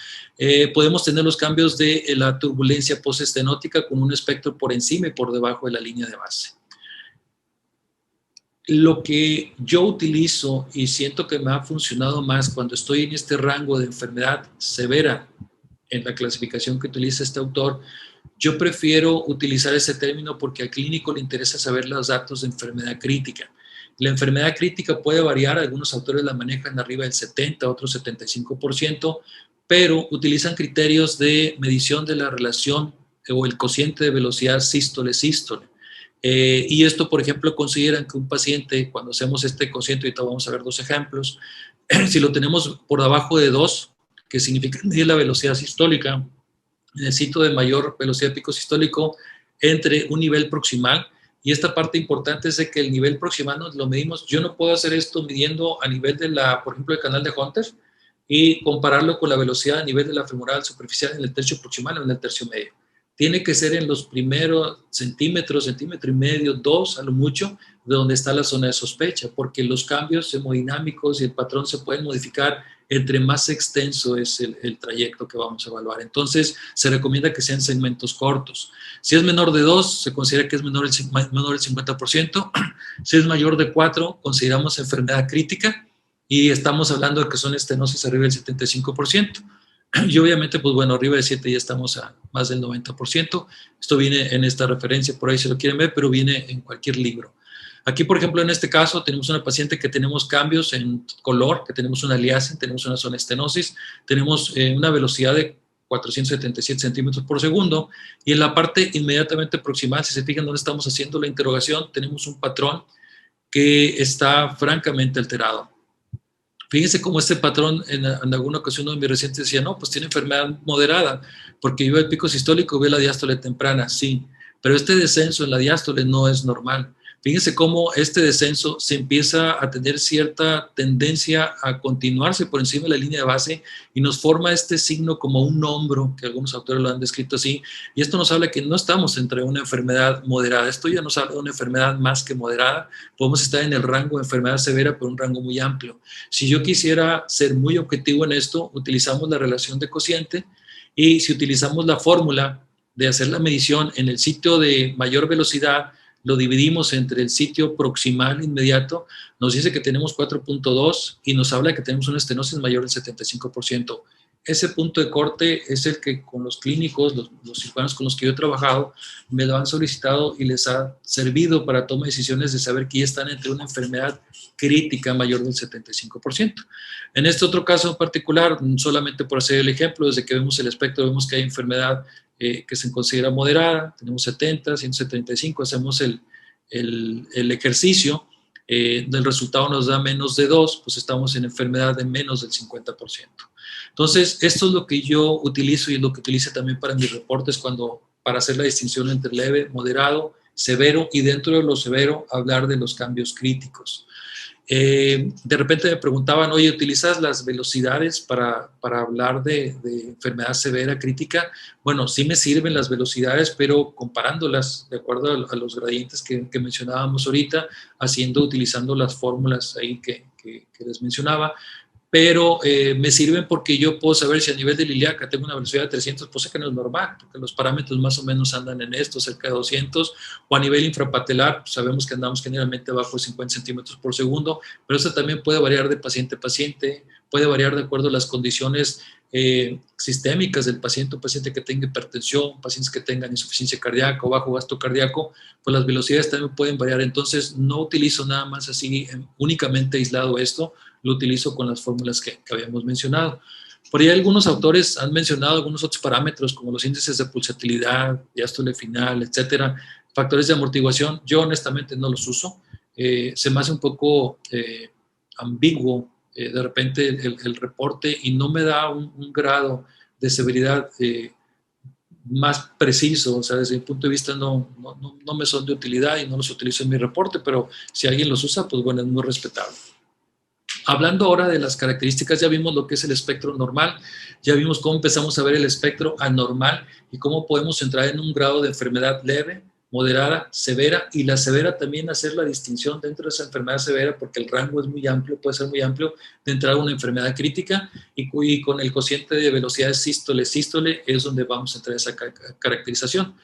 Podemos tener los cambios de la turbulencia postestenótica con un espectro por encima y por debajo de la línea de base. Lo que yo utilizo y siento que me ha funcionado más cuando estoy en este rango de enfermedad severa, en la clasificación que utiliza este autor, yo prefiero utilizar ese término porque al clínico le interesa saber los datos de enfermedad crítica. La enfermedad crítica puede variar, algunos autores la manejan arriba del 70, otros 75%, pero utilizan criterios de medición de la relación o el cociente de velocidad sístole-sístole. Y esto, por ejemplo, consideran que un paciente, cuando hacemos este cociente, ahorita vamos a ver dos ejemplos, si lo tenemos por abajo de 2, que significa medir la velocidad sistólica, necesito de mayor velocidad pico sistólico entre un nivel proximal, y esta parte importante es de que el nivel proximal nos lo medimos. Yo no puedo hacer esto midiendo a nivel de por ejemplo, el canal de Hunter y compararlo con la velocidad a nivel de la femoral superficial en el tercio proximal o en el tercio medio. Tiene que ser en los primeros centímetro y medio, 2 a lo mucho, de donde está la zona de sospecha, porque los cambios hemodinámicos y el patrón se pueden modificar entre más extenso es el trayecto que vamos a evaluar. Entonces, se recomienda que sean segmentos cortos. Si es menor de 2, se considera que es menor el 50%. Si es mayor de 4, consideramos enfermedad crítica y estamos hablando de que son estenosis arriba del 75%. Y obviamente, pues bueno, arriba de 7 ya estamos a más del 90%. Esto viene en esta referencia, por ahí si lo quieren ver, pero viene en cualquier libro. Aquí, por ejemplo, en este caso, tenemos una paciente que tenemos cambios en color, que tenemos una liasen, tenemos una zona estenosis, tenemos una velocidad de 477 centímetros por segundo, y en la parte inmediatamente proximal, si se fijan dónde estamos haciendo la interrogación, tenemos un patrón que está francamente alterado. Fíjense cómo este patrón, en alguna ocasión uno de mis recientes decía, no, pues tiene enfermedad moderada, porque yo veo el pico sistólico y veo la diástole temprana, sí, pero este descenso en la diástole no es normal. Fíjense cómo este descenso se empieza a tener cierta tendencia a continuarse por encima de la línea de base y nos forma este signo como un hombro, que algunos autores lo han descrito así, y esto nos habla que no estamos entre una enfermedad moderada, esto ya nos habla de una enfermedad más que moderada, podemos estar en el rango de enfermedad severa, pero un rango muy amplio. Si yo quisiera ser muy objetivo en esto, utilizamos la relación de cociente, y si utilizamos la fórmula de hacer la medición en el sitio de mayor velocidad, lo dividimos entre el sitio proximal inmediato, nos dice que tenemos 4.2 y nos habla que tenemos una estenosis mayor del 75%. Ese punto de corte es el que con los clínicos, los cirujanos con los que yo he trabajado, me lo han solicitado y les ha servido para tomar decisiones de saber que ya están entre una enfermedad crítica mayor del 75%. En este otro caso en particular, solamente por hacer el ejemplo, desde que vemos el espectro, vemos que hay enfermedad que se considera moderada, tenemos 70, 175, hacemos el ejercicio, el resultado nos da menos de 2, pues estamos en enfermedad de menos del 50%. Entonces, esto es lo que yo utilizo y es lo que utilizo también para mis reportes para hacer la distinción entre leve, moderado, severo y dentro de lo severo hablar de los cambios críticos. De repente me preguntaban, oye, ¿utilizas las velocidades para hablar de enfermedad severa crítica? Bueno, sí me sirven las velocidades, pero comparándolas de acuerdo a los gradientes que mencionábamos ahorita, utilizando las fórmulas ahí que les mencionaba, pero me sirven porque yo puedo saber si a nivel de ilíaca tengo una velocidad de 300, pues sé que no es normal, porque los parámetros más o menos andan en esto, cerca de 200, o a nivel infrapatelar, pues sabemos que andamos generalmente bajo de 50 centímetros por segundo, pero eso también puede variar de paciente a paciente, puede variar de acuerdo a las condiciones sistémicas del paciente, un paciente que tenga hipertensión, pacientes que tengan insuficiencia cardíaca o bajo gasto cardíaco, pues las velocidades también pueden variar. Entonces no utilizo nada más así únicamente aislado esto, lo utilizo con las fórmulas que habíamos mencionado. Por ahí algunos autores han mencionado algunos otros parámetros como los índices de pulsatilidad, diástole final, etcétera, factores de amortiguación. Yo honestamente no los uso. Se me hace un poco ambiguo de repente el reporte y no me da un grado de severidad más preciso. O sea, desde mi punto de vista no me son de utilidad y no los utilizo en mi reporte, pero si alguien los usa, pues bueno, es muy respetable. Hablando ahora de las características, ya vimos lo que es el espectro normal, ya vimos cómo empezamos a ver el espectro anormal y cómo podemos entrar en un grado de enfermedad leve, moderada, severa, y la severa también hacer la distinción dentro de esa enfermedad severa, porque el rango es muy amplio, puede ser muy amplio, de entrar a una enfermedad crítica, y con el cociente de velocidad sístole es donde vamos a entrar a esa caracterización.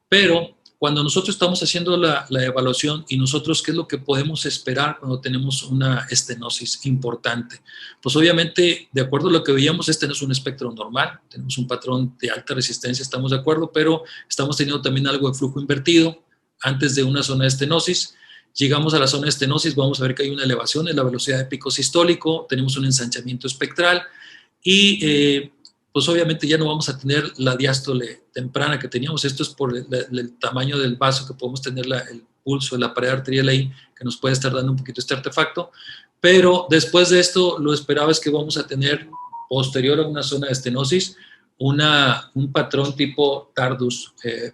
Pero cuando nosotros estamos haciendo la evaluación y nosotros qué es lo que podemos esperar cuando tenemos una estenosis importante, pues obviamente de acuerdo a lo que veíamos, este no es un espectro normal, tenemos un patrón de alta resistencia, estamos de acuerdo, pero estamos teniendo también algo de flujo invertido antes de una zona de estenosis. Llegamos a la zona de estenosis, vamos a ver que hay una elevación en la velocidad de pico sistólico, tenemos un ensanchamiento espectral y pues obviamente ya no vamos a tener la diástole temprana que teníamos. Esto es por el tamaño del vaso que podemos tener, el pulso, la pared arterial ahí, que nos puede estar dando un poquito este artefacto. Pero después de esto, lo esperado es que vamos a tener, posterior a una zona de estenosis, un patrón tipo tardus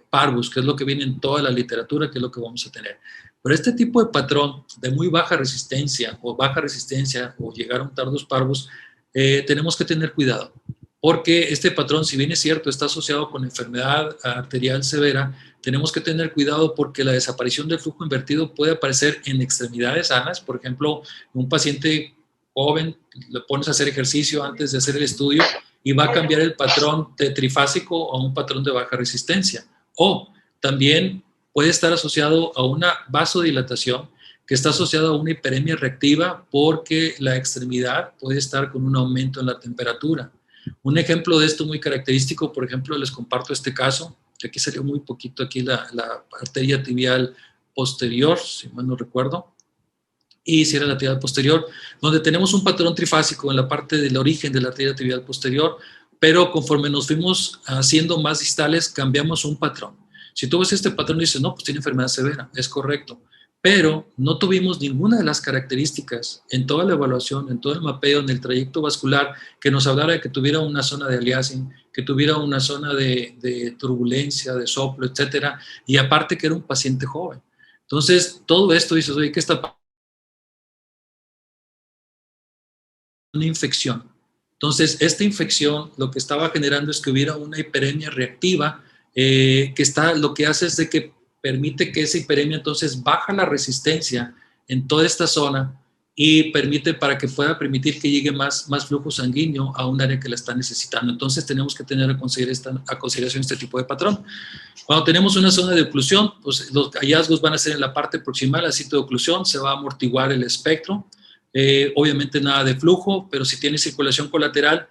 parvus, que es lo que viene en toda la literatura, que es lo que vamos a tener. Pero este tipo de patrón de muy baja resistencia o llegar a un tardus parvus, tenemos que tener cuidado, porque este patrón, si bien es cierto, está asociado con enfermedad arterial severa, tenemos que tener cuidado porque la desaparición del flujo invertido puede aparecer en extremidades sanas. Por ejemplo, un paciente joven, le pones a hacer ejercicio antes de hacer el estudio y va a cambiar el patrón de trifásico a un patrón de baja resistencia. O también puede estar asociado a una vasodilatación que está asociada a una hiperemia reactiva porque la extremidad puede estar con un aumento en la temperatura. Un ejemplo de esto muy característico, por ejemplo, les comparto este caso, que aquí salió muy poquito, aquí la arteria tibial posterior, si mal no recuerdo, y si era la tibial posterior, donde tenemos un patrón trifásico en la parte del origen de la arteria tibial posterior, pero conforme nos fuimos haciendo más distales, cambiamos un patrón. Si tú ves este patrón y dices, no, pues tiene enfermedad severa, es correcto, pero no tuvimos ninguna de las características en toda la evaluación, en todo el mapeo, en el trayecto vascular, que nos hablara de que tuviera una zona de aliasing, que tuviera una zona de turbulencia, de soplo, etcétera, y aparte que era un paciente joven. Entonces, todo esto dices, oye, ¿qué está pasando? Una infección. Entonces, esta infección lo que estaba generando es que hubiera una hiperemia reactiva, lo que hace es de que permite que esa hiperemia entonces baja la resistencia en toda esta zona y permite para que pueda permitir que llegue más flujo sanguíneo a un área que la está necesitando. Entonces tenemos que tener a consideración este tipo de patrón. Cuando tenemos una zona de oclusión, pues los hallazgos van a ser en la parte proximal al sitio de oclusión, se va a amortiguar el espectro. Obviamente nada de flujo, pero si tiene circulación colateral,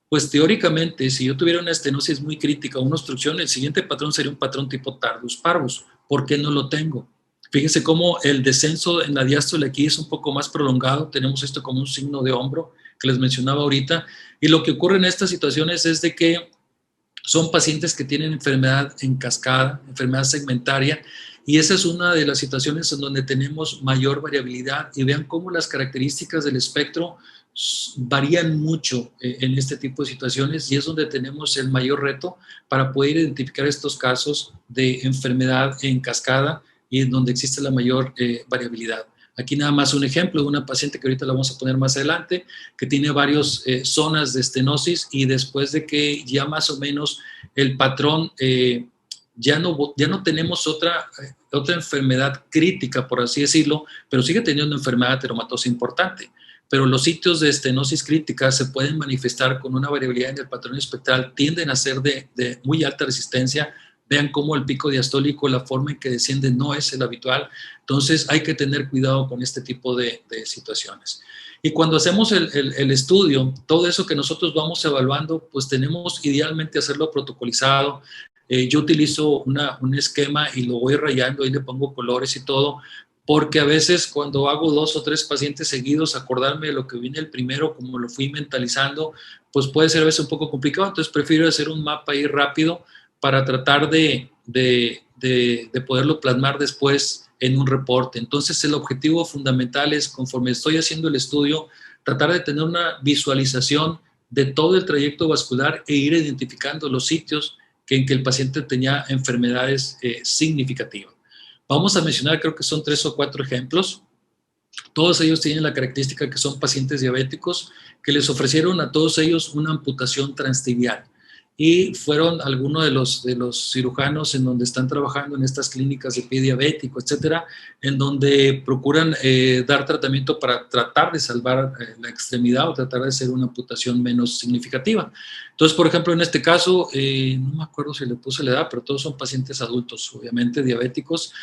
pues teóricamente, si yo tuviera una estenosis muy crítica o una obstrucción, el siguiente patrón sería un patrón tipo tardus parvus. ¿Por qué no lo tengo? Fíjense cómo el descenso en la diástole aquí es un poco más prolongado. Tenemos esto como un signo de hombro que les mencionaba ahorita. Y lo que ocurre en estas situaciones es de que son pacientes que tienen enfermedad en cascada, enfermedad segmentaria, y esa es una de las situaciones en donde tenemos mayor variabilidad. Y vean cómo las características del espectro varían mucho en este tipo de situaciones, y es donde tenemos el mayor reto para poder identificar estos casos de enfermedad en cascada y en donde existe la mayor variabilidad. Aquí nada más un ejemplo de una paciente que ahorita la vamos a poner más adelante, que tiene varias zonas de estenosis, y después de que ya más o menos el patrón, ya no tenemos otra enfermedad crítica, por así decirlo, pero sigue teniendo una enfermedad ateromatosa importante. Pero los sitios de estenosis crítica se pueden manifestar con una variabilidad en el patrón espectral, tienden a ser de muy alta resistencia. Vean cómo el pico diastólico, la forma en que desciende no es el habitual. Entonces hay que tener cuidado con este tipo de situaciones. Y cuando hacemos el estudio, todo eso que nosotros vamos evaluando, pues tenemos idealmente hacerlo protocolizado. Yo utilizo un esquema y lo voy rayando, ahí le pongo colores y todo, porque a veces cuando hago 2 o 3 pacientes seguidos, acordarme de lo que viene el primero, como lo fui mentalizando, pues puede ser a veces un poco complicado. Entonces prefiero hacer un mapa ahí rápido para tratar de poderlo plasmar después en un reporte. Entonces el objetivo fundamental es, conforme estoy haciendo el estudio, tratar de tener una visualización de todo el trayecto vascular e ir identificando los sitios en que el paciente tenía enfermedades significativas. Vamos a mencionar, creo que son 3 o 4 ejemplos. Todos ellos tienen la característica que son pacientes diabéticos, que les ofrecieron a todos ellos una amputación transtibial. Y fueron algunos de los cirujanos en donde están trabajando en estas clínicas de pie diabético, etcétera, en donde procuran dar tratamiento para tratar de salvar la extremidad o tratar de hacer una amputación menos significativa. Entonces, por ejemplo, en este caso, no me acuerdo si le puse la edad, pero todos son pacientes adultos, obviamente diabéticos.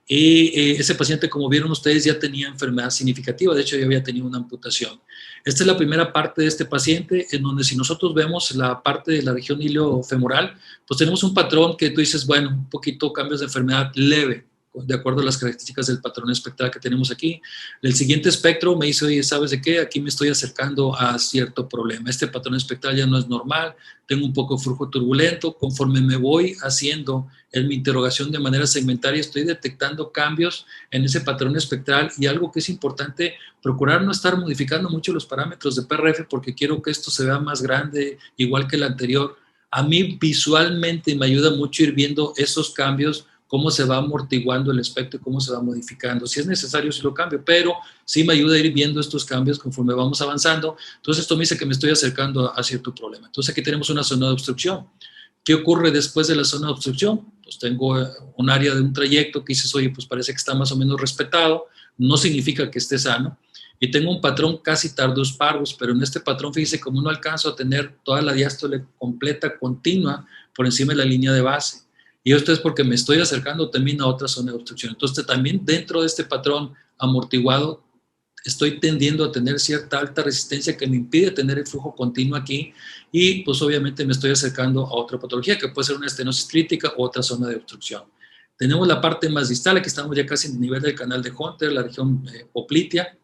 Y ese paciente, como vieron ustedes, ya tenía enfermedad significativa, de hecho ya había tenido una amputación. Esta es la primera parte de este paciente, en donde si nosotros vemos la parte de la región iliofemoral, pues tenemos un patrón que tú dices, bueno, un poquito cambios de enfermedad leve, de acuerdo a las características del patrón espectral que tenemos aquí. El siguiente espectro me dice, oye, ¿sabes de qué? Aquí me estoy acercando a cierto problema. Este patrón espectral ya no es normal, tengo un poco de flujo turbulento. Conforme me voy haciendo en mi interrogación de manera segmentaria, estoy detectando cambios en ese patrón espectral, y algo que es importante, procurar no estar modificando mucho los parámetros de PRF porque quiero que esto se vea más grande, igual que el anterior. A mí visualmente me ayuda mucho ir viendo esos cambios, cómo se va amortiguando el espectro y cómo se va modificando. Si es necesario, sí lo cambio, pero sí me ayuda a ir viendo estos cambios conforme vamos avanzando. Entonces, esto me dice que me estoy acercando a cierto problema. Entonces, aquí tenemos una zona de obstrucción. ¿Qué ocurre después de la zona de obstrucción? Pues tengo un área de un trayecto que dices, oye, pues parece que está más o menos respetado, no significa que esté sano. Y tengo un patrón casi tardus parvus, pero en este patrón, fíjese, como no alcanzo a tener toda la diástole completa, continua, por encima de la línea de base. Y esto es porque me estoy acercando también a otra zona de obstrucción. Entonces, también dentro de este patrón amortiguado, estoy tendiendo a tener cierta alta resistencia que me impide tener el flujo continuo aquí, y pues obviamente me estoy acercando a otra patología que puede ser una estenosis crítica o otra zona de obstrucción. Tenemos la parte más distal, aquí estamos ya casi en el nivel del canal de Hunter, la región poplitea,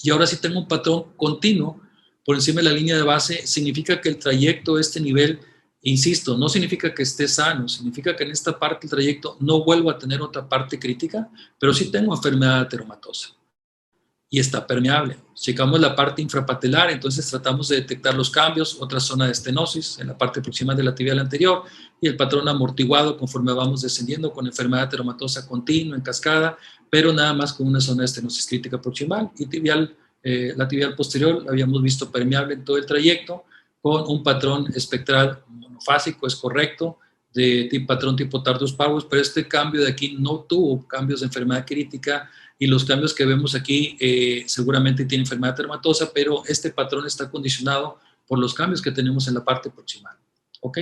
y ahora sí tengo un patrón continuo por encima de la línea de base. Significa que el trayecto a este nivel, insisto, no significa que esté sano, significa que en esta parte del trayecto no vuelvo a tener otra parte crítica, pero sí tengo enfermedad ateromatosa y está permeable. Checamos la parte infrapatelar, entonces tratamos de detectar los cambios, otra zona de estenosis en la parte proximal de la tibial anterior, y el patrón amortiguado conforme vamos descendiendo con enfermedad ateromatosa continua en cascada, pero nada más con una zona de estenosis crítica proximal, y tibial, la tibial posterior la habíamos visto permeable en todo el trayecto, con un patrón espectral monofásico, es correcto, de patrón tipo tardus parvus, pero este cambio de aquí no tuvo cambios de enfermedad crítica, y los cambios que vemos aquí seguramente tienen enfermedad ateromatosa, pero este patrón está condicionado por los cambios que tenemos en la parte proximal. ¿Ok?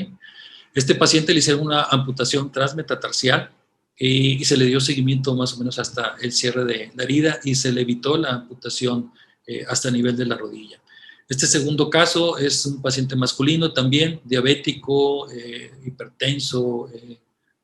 Este paciente le hicieron una amputación transmetatarsial y se le dio seguimiento más o menos hasta el cierre de la herida, y se le evitó la amputación hasta el nivel de la rodilla. Este segundo caso es un paciente masculino también, diabético, hipertenso,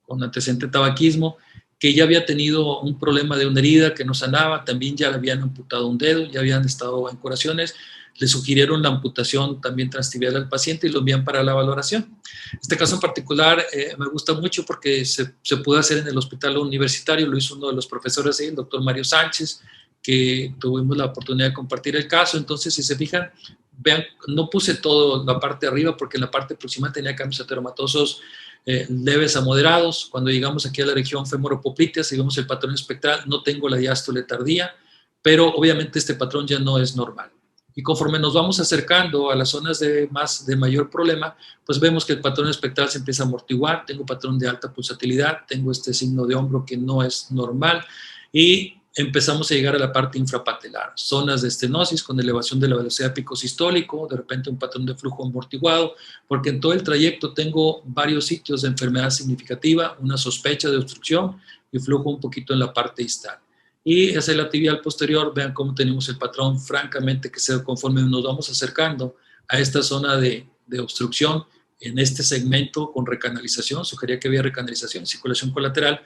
con antecedente de tabaquismo, que ya había tenido un problema de una herida que no sanaba, también ya le habían amputado un dedo, ya habían estado en curaciones, le sugirieron la amputación también transtibial al paciente y lo envían para la valoración. Este caso en particular me gusta mucho porque se pudo hacer en el hospital universitario, lo hizo uno de los profesores ahí, el doctor Mario Sánchez, que tuvimos la oportunidad de compartir el caso. Entonces, si se fijan, vean, no puse toda la parte de arriba porque en la parte proximal tenía cambios ateromatosos leves a moderados. Cuando llegamos aquí a la región femoropoplitea, si vemos el patrón espectral, no tengo la diástole tardía, pero obviamente este patrón ya no es normal. Y conforme nos vamos acercando a las zonas de mayor problema, pues vemos que el patrón espectral se empieza a amortiguar, tengo patrón de alta pulsatilidad, tengo este signo de hombro que no es normal, y empezamos a llegar a la parte infrapatelar, zonas de estenosis con elevación de la velocidad pico sistólico, de repente un patrón de flujo amortiguado, porque en todo el trayecto tengo varios sitios de enfermedad significativa, una sospecha de obstrucción y flujo un poquito en la parte distal. Y hacia la tibial posterior, vean cómo tenemos el patrón, francamente, que conforme nos vamos acercando a esta zona de obstrucción, en este segmento con recanalización, sugería que había recanalización, circulación colateral.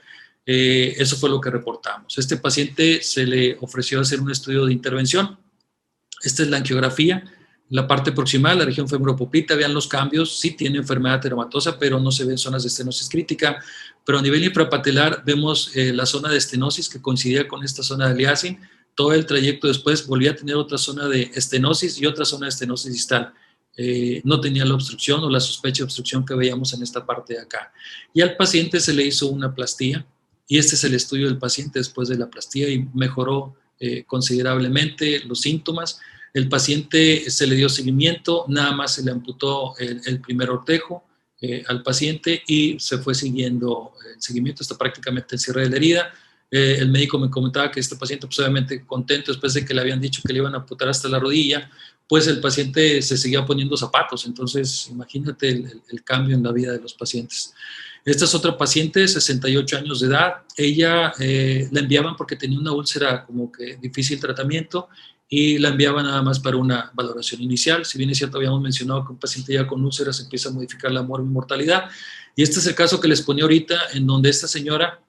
Eso fue lo que reportamos. Este paciente se le ofreció hacer un estudio de intervención. Esta es la angiografía. La parte proximal, la región femoropoplitea, vean los cambios. Sí tiene enfermedad ateromatosa, pero no se ven zonas de estenosis crítica. Pero a nivel infrapatelar vemos la zona de estenosis que coincidía con esta zona de Aliasin. Todo el trayecto después volvía a tener otra zona de estenosis y otra zona de estenosis distal. No tenía la obstrucción o la sospecha de obstrucción que veíamos en esta parte de acá. Y al paciente se le hizo una plastía. Y este es el estudio del paciente después de la plastía, y mejoró considerablemente los síntomas. El paciente se le dio seguimiento, nada más se le amputó el primer ortejo al paciente y se fue siguiendo el seguimiento hasta prácticamente el cierre de la herida. El médico me comentaba que este paciente, pues obviamente contento después de que le habían dicho que le iban a amputar hasta la rodilla, pues el paciente se seguía poniendo zapatos. Entonces, imagínate el cambio en la vida de los pacientes. Esta es otra paciente, 68 años de edad. Ella la enviaban porque tenía una úlcera como que difícil tratamiento y la enviaban nada más para una valoración inicial. Si bien es cierto, habíamos mencionado que un paciente ya con úlceras empieza a modificar la mortalidad. Y este es el caso que les ponía ahorita, en donde esta señora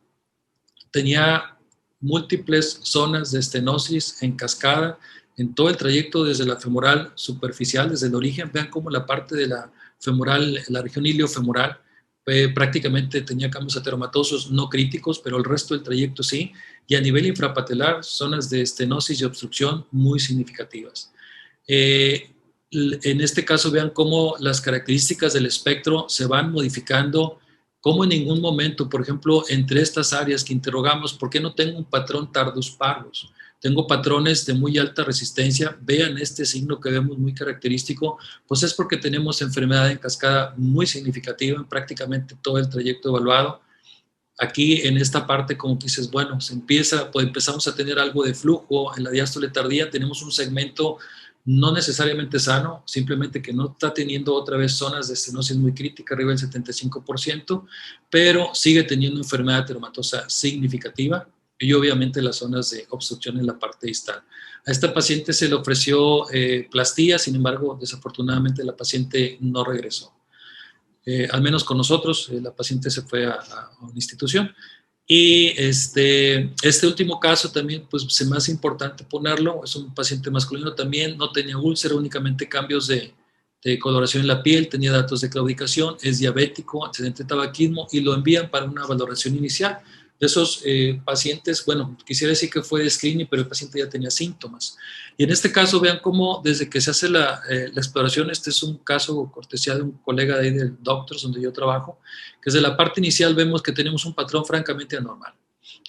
tenía múltiples zonas de estenosis en cascada en todo el trayecto desde la femoral superficial, desde el origen. Vean cómo la parte de la femoral, la región iliofemoral, prácticamente tenía cambios ateromatosos no críticos, pero el resto del trayecto sí. Y a nivel infrapatelar, zonas de estenosis y obstrucción muy significativas. En este caso, vean cómo las características del espectro se van modificando, como en ningún momento, por ejemplo, entre estas áreas que interrogamos, ¿por qué no tengo un patrón tardus parvus? Tengo patrones de muy alta resistencia. Vean este signo que vemos muy característico, pues es porque tenemos enfermedad en cascada muy significativa en prácticamente todo el trayecto evaluado. Aquí en esta parte, como que dices, bueno, se empieza, pues empezamos a tener algo de flujo en la diástole tardía, tenemos un segmento no necesariamente sano, simplemente que no está teniendo otra vez zonas de estenosis muy crítica, arriba del 75%, pero sigue teniendo enfermedad ateromatosa significativa y obviamente las zonas de obstrucción en la parte distal. A esta paciente se le ofreció plastía, sin embargo, desafortunadamente la paciente no regresó. Al menos con nosotros, la paciente se fue a una institución. Y este último caso también, pues se me hace importante ponerlo, es un paciente masculino también, no tenía úlcera, únicamente cambios de coloración en la piel, tenía datos de claudicación, es diabético, antecedente de tabaquismo, y lo envían para una valoración inicial. De esos pacientes, bueno, quisiera decir que fue de screening, pero el paciente ya tenía síntomas. Y en este caso, vean cómo desde que se hace la exploración, este es un caso cortesía de un colega de ahí del Doctors, donde yo trabajo, que desde la parte inicial vemos que tenemos un patrón francamente anormal.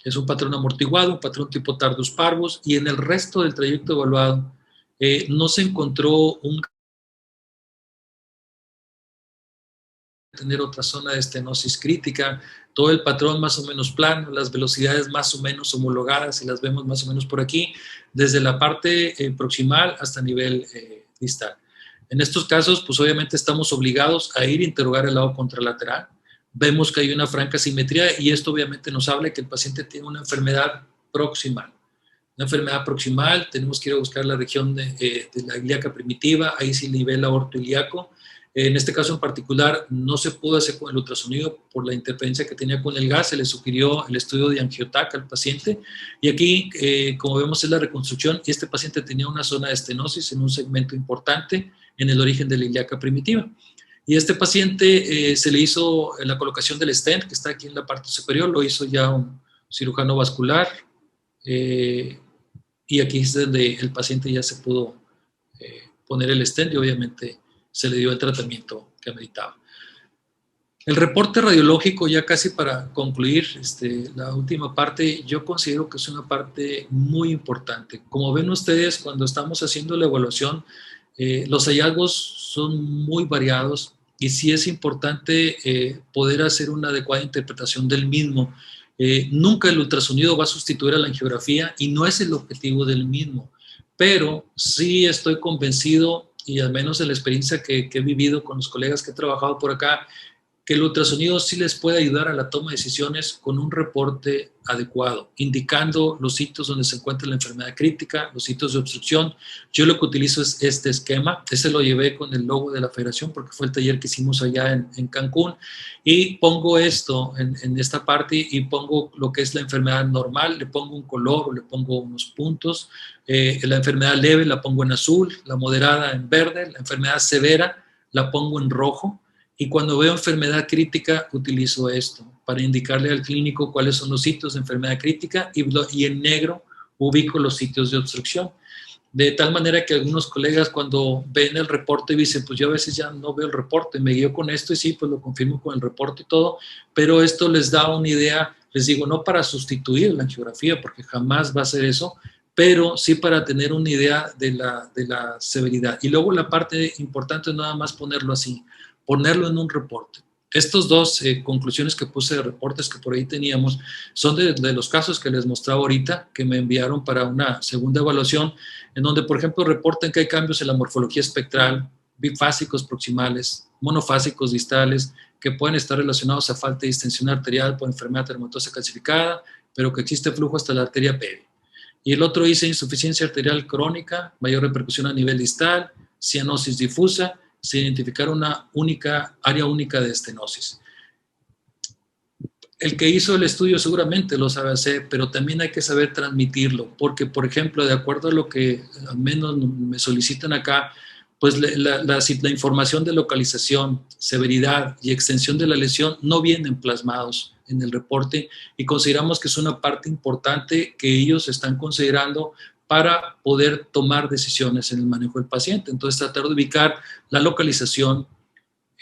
Es un patrón amortiguado, un patrón tipo tardus parvus, y en el resto del trayecto evaluado no se encontró tener otra zona de estenosis crítica, todo el patrón más o menos plano, las velocidades más o menos homologadas, y las vemos más o menos por aquí, desde la parte proximal hasta nivel distal. En estos casos, pues obviamente estamos obligados a ir a interrogar el lado contralateral. Vemos que hay una franca simetría y esto obviamente nos habla de que el paciente tiene una enfermedad proximal. Una enfermedad proximal, tenemos que ir a buscar la región de la ilíaca primitiva, ahí sí nivel aortoilíaco. En este caso en particular no se pudo hacer con el ultrasonido por la interferencia que tenía con el gas, se le sugirió el estudio de angiotac al paciente y aquí como vemos es la reconstrucción y este paciente tenía una zona de estenosis en un segmento importante en el origen de la ilíaca primitiva. Y a este paciente se le hizo la colocación del stent que está aquí en la parte superior, lo hizo ya un cirujano vascular y aquí es donde el paciente ya se pudo poner el stent y obviamente se le dio el tratamiento que ameritaba. El reporte radiológico, ya casi para concluir la última parte, yo considero que es una parte muy importante. Como ven ustedes, cuando estamos haciendo la evaluación, los hallazgos son muy variados y sí es importante poder hacer una adecuada interpretación del mismo. Nunca el ultrasonido va a sustituir a la angiografía y no es el objetivo del mismo, pero sí estoy convencido y al menos en la experiencia que he vivido con los colegas que he trabajado por acá, que el ultrasonido sí les puede ayudar a la toma de decisiones con un reporte adecuado, indicando los sitios donde se encuentra la enfermedad crítica, los sitios de obstrucción. Yo lo que utilizo es este esquema, ese lo llevé con el logo de la federación porque fue el taller que hicimos allá en Cancún, y pongo esto en esta parte y pongo lo que es la enfermedad normal, le pongo un color o le pongo unos puntos, la enfermedad leve la pongo en azul, la moderada en verde, la enfermedad severa la pongo en rojo. Y cuando veo enfermedad crítica, utilizo esto para indicarle al clínico cuáles son los sitios de enfermedad crítica y en negro ubico los sitios de obstrucción. De tal manera que algunos colegas cuando ven el reporte dicen, pues yo a veces ya no veo el reporte, me guío con esto y sí, pues lo confirmo con el reporte y todo, pero esto les da una idea, les digo, no para sustituir la angiografía, porque jamás va a ser eso, pero sí para tener una idea de la severidad. Y luego la parte importante es nada más ponerlo así, ponerlo en un reporte. Estos dos conclusiones que puse de reportes que por ahí teníamos son de los casos que les mostraba ahorita, que me enviaron para una segunda evaluación, en donde, por ejemplo, reportan que hay cambios en la morfología espectral, bifásicos proximales, monofásicos distales, que pueden estar relacionados a falta de distensión arterial por enfermedad ateromatosa calcificada, pero que existe flujo hasta la arteria PEVI. Y el otro dice insuficiencia arterial crónica, mayor repercusión a nivel distal, cianosis difusa, se identificaron una área única de estenosis. El que hizo el estudio seguramente lo sabe hacer, pero también hay que saber transmitirlo, porque, por ejemplo, de acuerdo a lo que al menos me solicitan acá, pues la información de localización, severidad y extensión de la lesión no vienen plasmados en el reporte y consideramos que es una parte importante que ellos están considerando para poder tomar decisiones en el manejo del paciente. Entonces, tratar de ubicar la localización,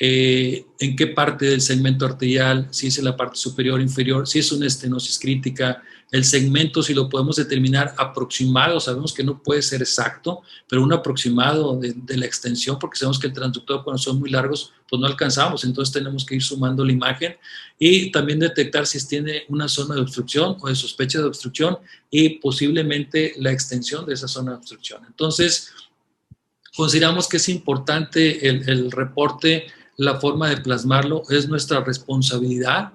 en qué parte del segmento arterial, si es en la parte superior o inferior, si es una estenosis crítica, el segmento, si lo podemos determinar aproximado, sabemos que no puede ser exacto, pero un aproximado de la extensión, porque sabemos que el transductor cuando son muy largos, pues no alcanzamos, entonces tenemos que ir sumando la imagen y también detectar si tiene una zona de obstrucción o de sospecha de obstrucción y posiblemente la extensión de esa zona de obstrucción. Entonces, consideramos que es importante el reporte, la forma de plasmarlo, es nuestra responsabilidad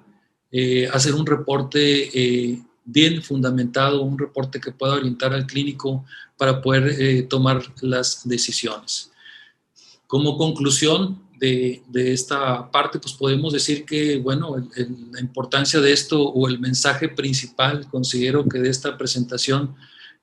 hacer un reporte bien fundamentado, un reporte que pueda orientar al clínico para poder tomar las decisiones. Como conclusión de esta parte, pues podemos decir que, bueno, la importancia de esto o el mensaje principal, considero que de esta presentación,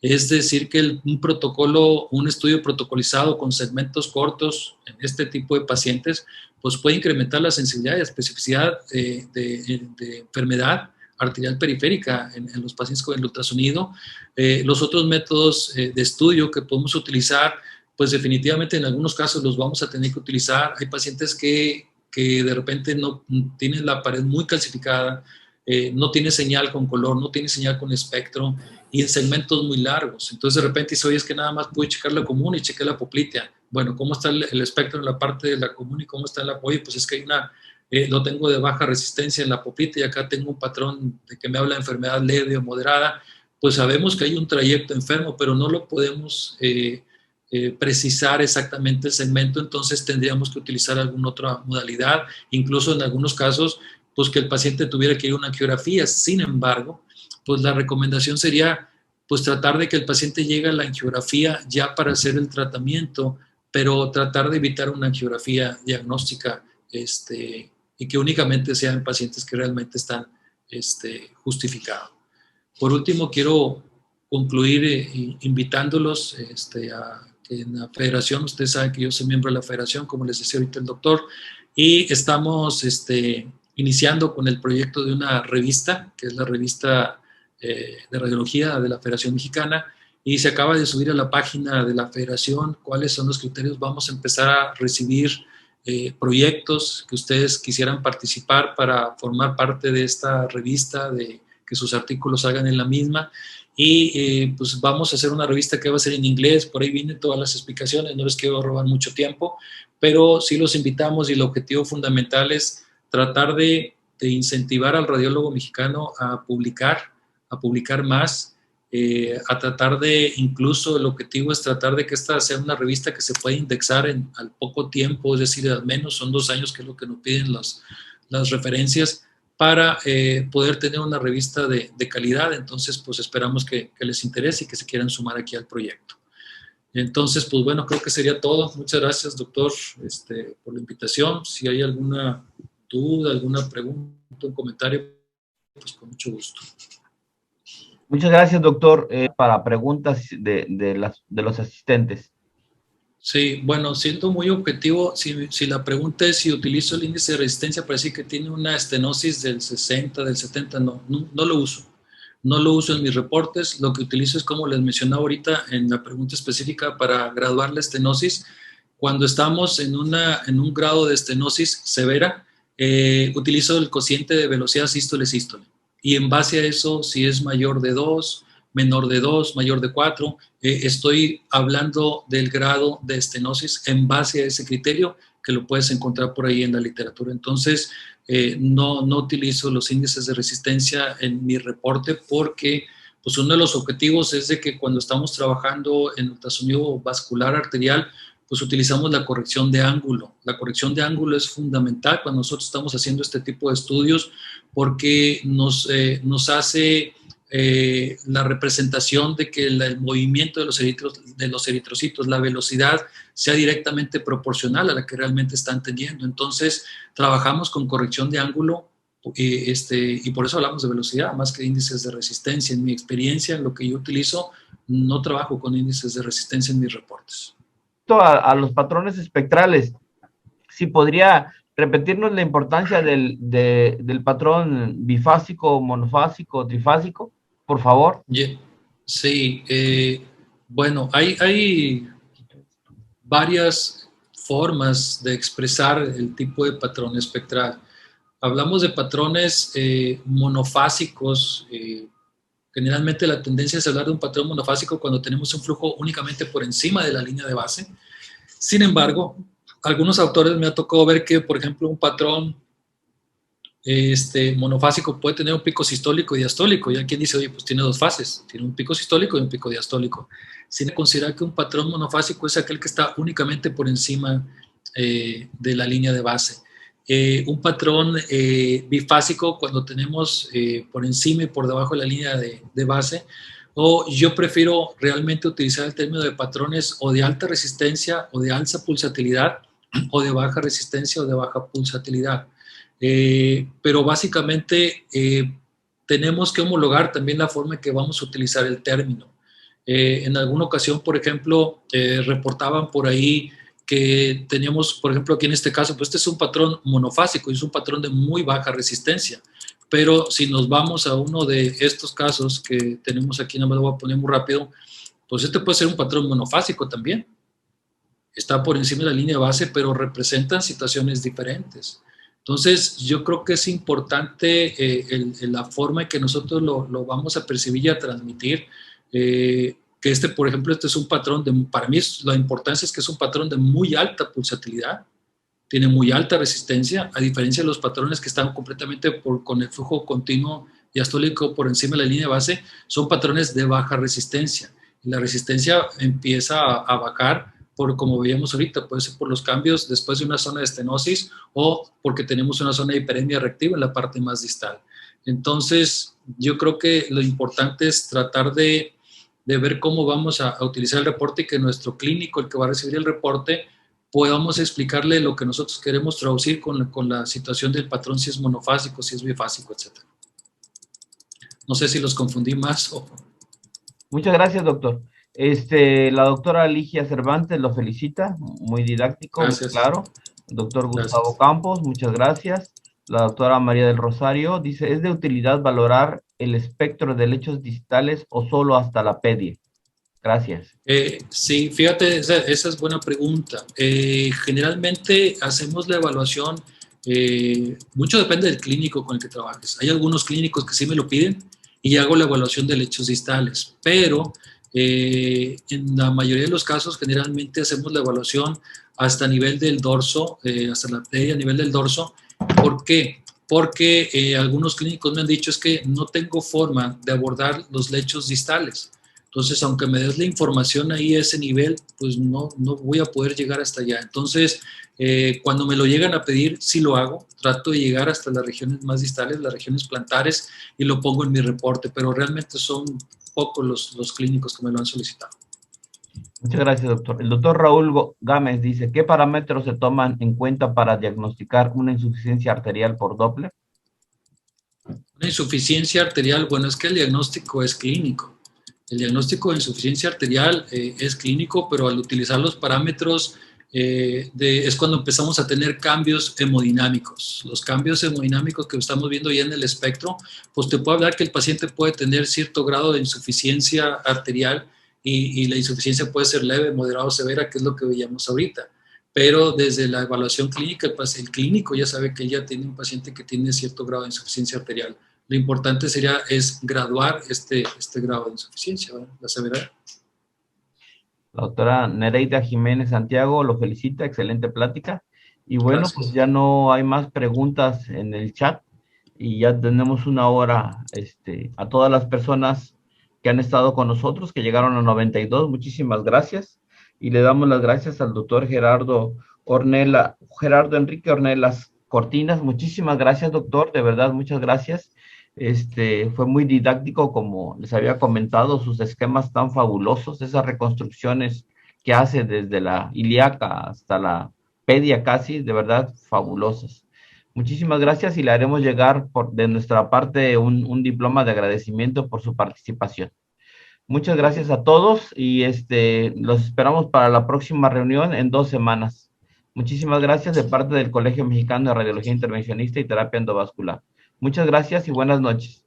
es decir que un protocolo, un estudio protocolizado con segmentos cortos en este tipo de pacientes, pues puede incrementar la sensibilidad y especificidad de enfermedad arterial periférica en los pacientes con el ultrasonido. Los otros métodos de estudio que podemos utilizar, pues definitivamente en algunos casos los vamos a tener que utilizar. Hay pacientes que de repente no tienen la pared muy calcificada, no tiene señal con color, no tiene señal con espectro y en segmentos muy largos. Entonces de repente dice, oye, es que nada más pude checar la común y chequé la poplitea. Bueno, ¿cómo está el espectro en la parte de la común y cómo está en la? Oye, pues es que hay lo tengo de baja resistencia en la poplitea y acá tengo un patrón de que me habla de enfermedad leve o moderada. Pues sabemos que hay un trayecto enfermo, pero no lo podemos precisar exactamente el segmento, entonces tendríamos que utilizar alguna otra modalidad, incluso en algunos casos, pues que el paciente tuviera que ir a una angiografía. Sin embargo, pues la recomendación sería pues tratar de que el paciente llegue a la angiografía ya para hacer el tratamiento, pero tratar de evitar una angiografía diagnóstica y que únicamente sean pacientes que realmente están justificados. Por último, quiero concluir invitándolos a que en la federación, ustedes saben que yo soy miembro de la federación, como les decía ahorita el doctor, y estamos iniciando con el proyecto de una revista, que es la revista de radiología de la Federación Mexicana, y se acaba de subir a la página de la federación cuáles son los criterios. Vamos a empezar a recibir proyectos que ustedes quisieran participar para formar parte de esta revista, de que sus artículos salgan en la misma, y pues vamos a hacer una revista que va a ser en inglés. Por ahí vienen todas las explicaciones, no les quiero robar mucho tiempo, pero sí los invitamos y el objetivo fundamental es tratar de incentivar al radiólogo mexicano a publicar más, a tratar de, incluso el objetivo es tratar de que esta sea una revista que se pueda indexar al poco tiempo, es decir, al menos son 2 años, que es lo que nos piden las referencias, para poder tener una revista de calidad. Entonces, pues esperamos que les interese y que se quieran sumar aquí al proyecto. Entonces, pues bueno, creo que sería todo. Muchas gracias, doctor, por la invitación. Si hay alguna duda, alguna pregunta, un comentario, pues con mucho gusto. Muchas gracias, doctor. Para preguntas de los asistentes. Sí, bueno, siendo muy objetivo, si la pregunta es si utilizo el índice de resistencia para decir que tiene una estenosis del 60, del 70, no lo uso. No lo uso en mis reportes. Lo que utilizo es, como les mencionaba ahorita en la pregunta específica, para graduar la estenosis. Cuando estamos en un grado de estenosis severa, utilizo el cociente de velocidad sístole-sístole. Y en base a eso, si es mayor de 2, menor de 2, mayor de 4, estoy hablando del grado de estenosis en base a ese criterio, que lo puedes encontrar por ahí en la literatura. Entonces, no utilizo los índices de resistencia en mi reporte, porque pues uno de los objetivos es de que cuando estamos trabajando en ultrasonido vascular arterial, pues utilizamos la corrección de ángulo. La corrección de ángulo es fundamental cuando nosotros estamos haciendo este tipo de estudios, porque nos hace la representación de que el movimiento de los eritrocitos, la velocidad, sea directamente proporcional a la que realmente están teniendo. Entonces, trabajamos con corrección de ángulo Y por eso hablamos de velocidad, más que índices de resistencia. En mi experiencia, en lo que yo utilizo, no trabajo con índices de resistencia en mis reportes. A los patrones espectrales, si podría repetirnos la importancia del patrón bifásico, monofásico, trifásico, por favor. Sí, bueno, hay varias formas de expresar el tipo de patrón espectral. Hablamos de patrones monofásicos. Generalmente la tendencia es hablar de un patrón monofásico cuando tenemos un flujo únicamente por encima de la línea de base. Sin embargo, algunos autores me ha tocado ver que, por ejemplo, un patrón monofásico puede tener un pico sistólico y diastólico. Y hay quien dice, oye, pues tiene dos fases, tiene un pico sistólico y un pico diastólico. Sin considerar que un patrón monofásico es aquel que está únicamente por encima de la línea de base. Un patrón bifásico cuando tenemos por encima y por debajo de la línea de base, o yo prefiero realmente utilizar el término de patrones o de alta resistencia o de alta pulsatilidad o de baja resistencia o de baja pulsatilidad. Pero básicamente tenemos que homologar también la forma en que vamos a utilizar el término. En alguna ocasión, por ejemplo, reportaban por ahí que teníamos, por ejemplo, aquí en este caso, pues este es un patrón monofásico y es un patrón de muy baja resistencia. Pero si nos vamos a uno de estos casos que tenemos aquí, nada más lo voy a poner muy rápido, pues este puede ser un patrón monofásico también. Está por encima de la línea de base, pero representan situaciones diferentes. Entonces, yo creo que es importante la forma en que nosotros lo vamos a percibir y a transmitir. Que por ejemplo, este es un patrón para mí la importancia es que es un patrón de muy alta pulsatilidad, tiene muy alta resistencia, a diferencia de los patrones que están completamente con el flujo continuo diastólico por encima de la línea de base, son patrones de baja resistencia. Y la resistencia empieza a bajar como veíamos ahorita, puede ser por los cambios después de una zona de estenosis o porque tenemos una zona de hiperemia reactiva en la parte más distal. Entonces, yo creo que lo importante es tratar de ver cómo vamos a utilizar el reporte y que nuestro clínico, el que va a recibir el reporte, podamos explicarle lo que nosotros queremos traducir con la situación del patrón, si es monofásico, si es bifásico, etc. No sé si los confundí más o... Muchas gracias, doctor. La doctora Ligia Cervantes lo felicita, muy didáctico, Gracias. muy claro. El doctor Gustavo Campos, muchas gracias. La doctora María del Rosario dice, ¿es de utilidad valorar el espectro de lechos distales o solo hasta la pedie? Gracias. Sí, fíjate, esa es buena pregunta. Generalmente hacemos la evaluación, mucho depende del clínico con el que trabajes. Hay algunos clínicos que sí me lo piden y hago la evaluación de lechos distales, pero en la mayoría de los casos generalmente hacemos la evaluación hasta nivel del dorso, hasta la pedie a nivel del dorso. ¿Por qué? Porque algunos clínicos me han dicho es que no tengo forma de abordar los lechos distales. Entonces, aunque me des la información ahí a ese nivel, pues no voy a poder llegar hasta allá. Entonces, cuando me lo llegan a pedir, sí lo hago. Trato de llegar hasta las regiones más distales, las regiones plantares, y lo pongo en mi reporte, pero realmente son pocos los clínicos que me lo han solicitado. Muchas gracias, doctor. El doctor Raúl Gámez dice, ¿qué parámetros se toman en cuenta para diagnosticar una insuficiencia arterial por Doppler? Una insuficiencia arterial, bueno, es que el diagnóstico es clínico. El diagnóstico de insuficiencia arterial es clínico, pero al utilizar los parámetros es cuando empezamos a tener cambios hemodinámicos. Los cambios hemodinámicos que estamos viendo ya en el espectro, pues te puedo hablar que el paciente puede tener cierto grado de insuficiencia arterial y la insuficiencia puede ser leve, moderada o severa, que es lo que veíamos ahorita. Pero desde la evaluación clínica, el clínico ya sabe que ya tiene un paciente que tiene cierto grado de insuficiencia arterial. Lo importante es graduar este grado de insuficiencia, ¿verdad? La severidad. La doctora Nereida Jiménez Santiago lo felicita, excelente plática. Y bueno, Gracias. pues ya no hay más preguntas en el chat y ya tenemos una hora. A todas las personas que han estado con nosotros, que llegaron a 92, muchísimas gracias. Y le damos las gracias al doctor Gerardo Enrique Ornelas Cortinas. Muchísimas gracias, doctor, de verdad, muchas gracias. Fue muy didáctico, como les había comentado, sus esquemas tan fabulosos, esas reconstrucciones que hace desde la ilíaca hasta la pedia casi, de verdad, fabulosas. Muchísimas gracias y le haremos llegar de nuestra parte un diploma de agradecimiento por su participación. Muchas gracias a todos y los esperamos para la próxima reunión en 2 semanas. Muchísimas gracias de parte del Colegio Mexicano de Radiología Intervencionista y Terapia Endovascular. Muchas gracias y buenas noches.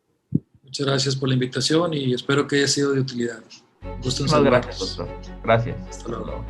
Muchas gracias por la invitación y espero que haya sido de utilidad. Gusto en Muchísimas gracias, saludarlos. doctor. Gracias. Hasta luego.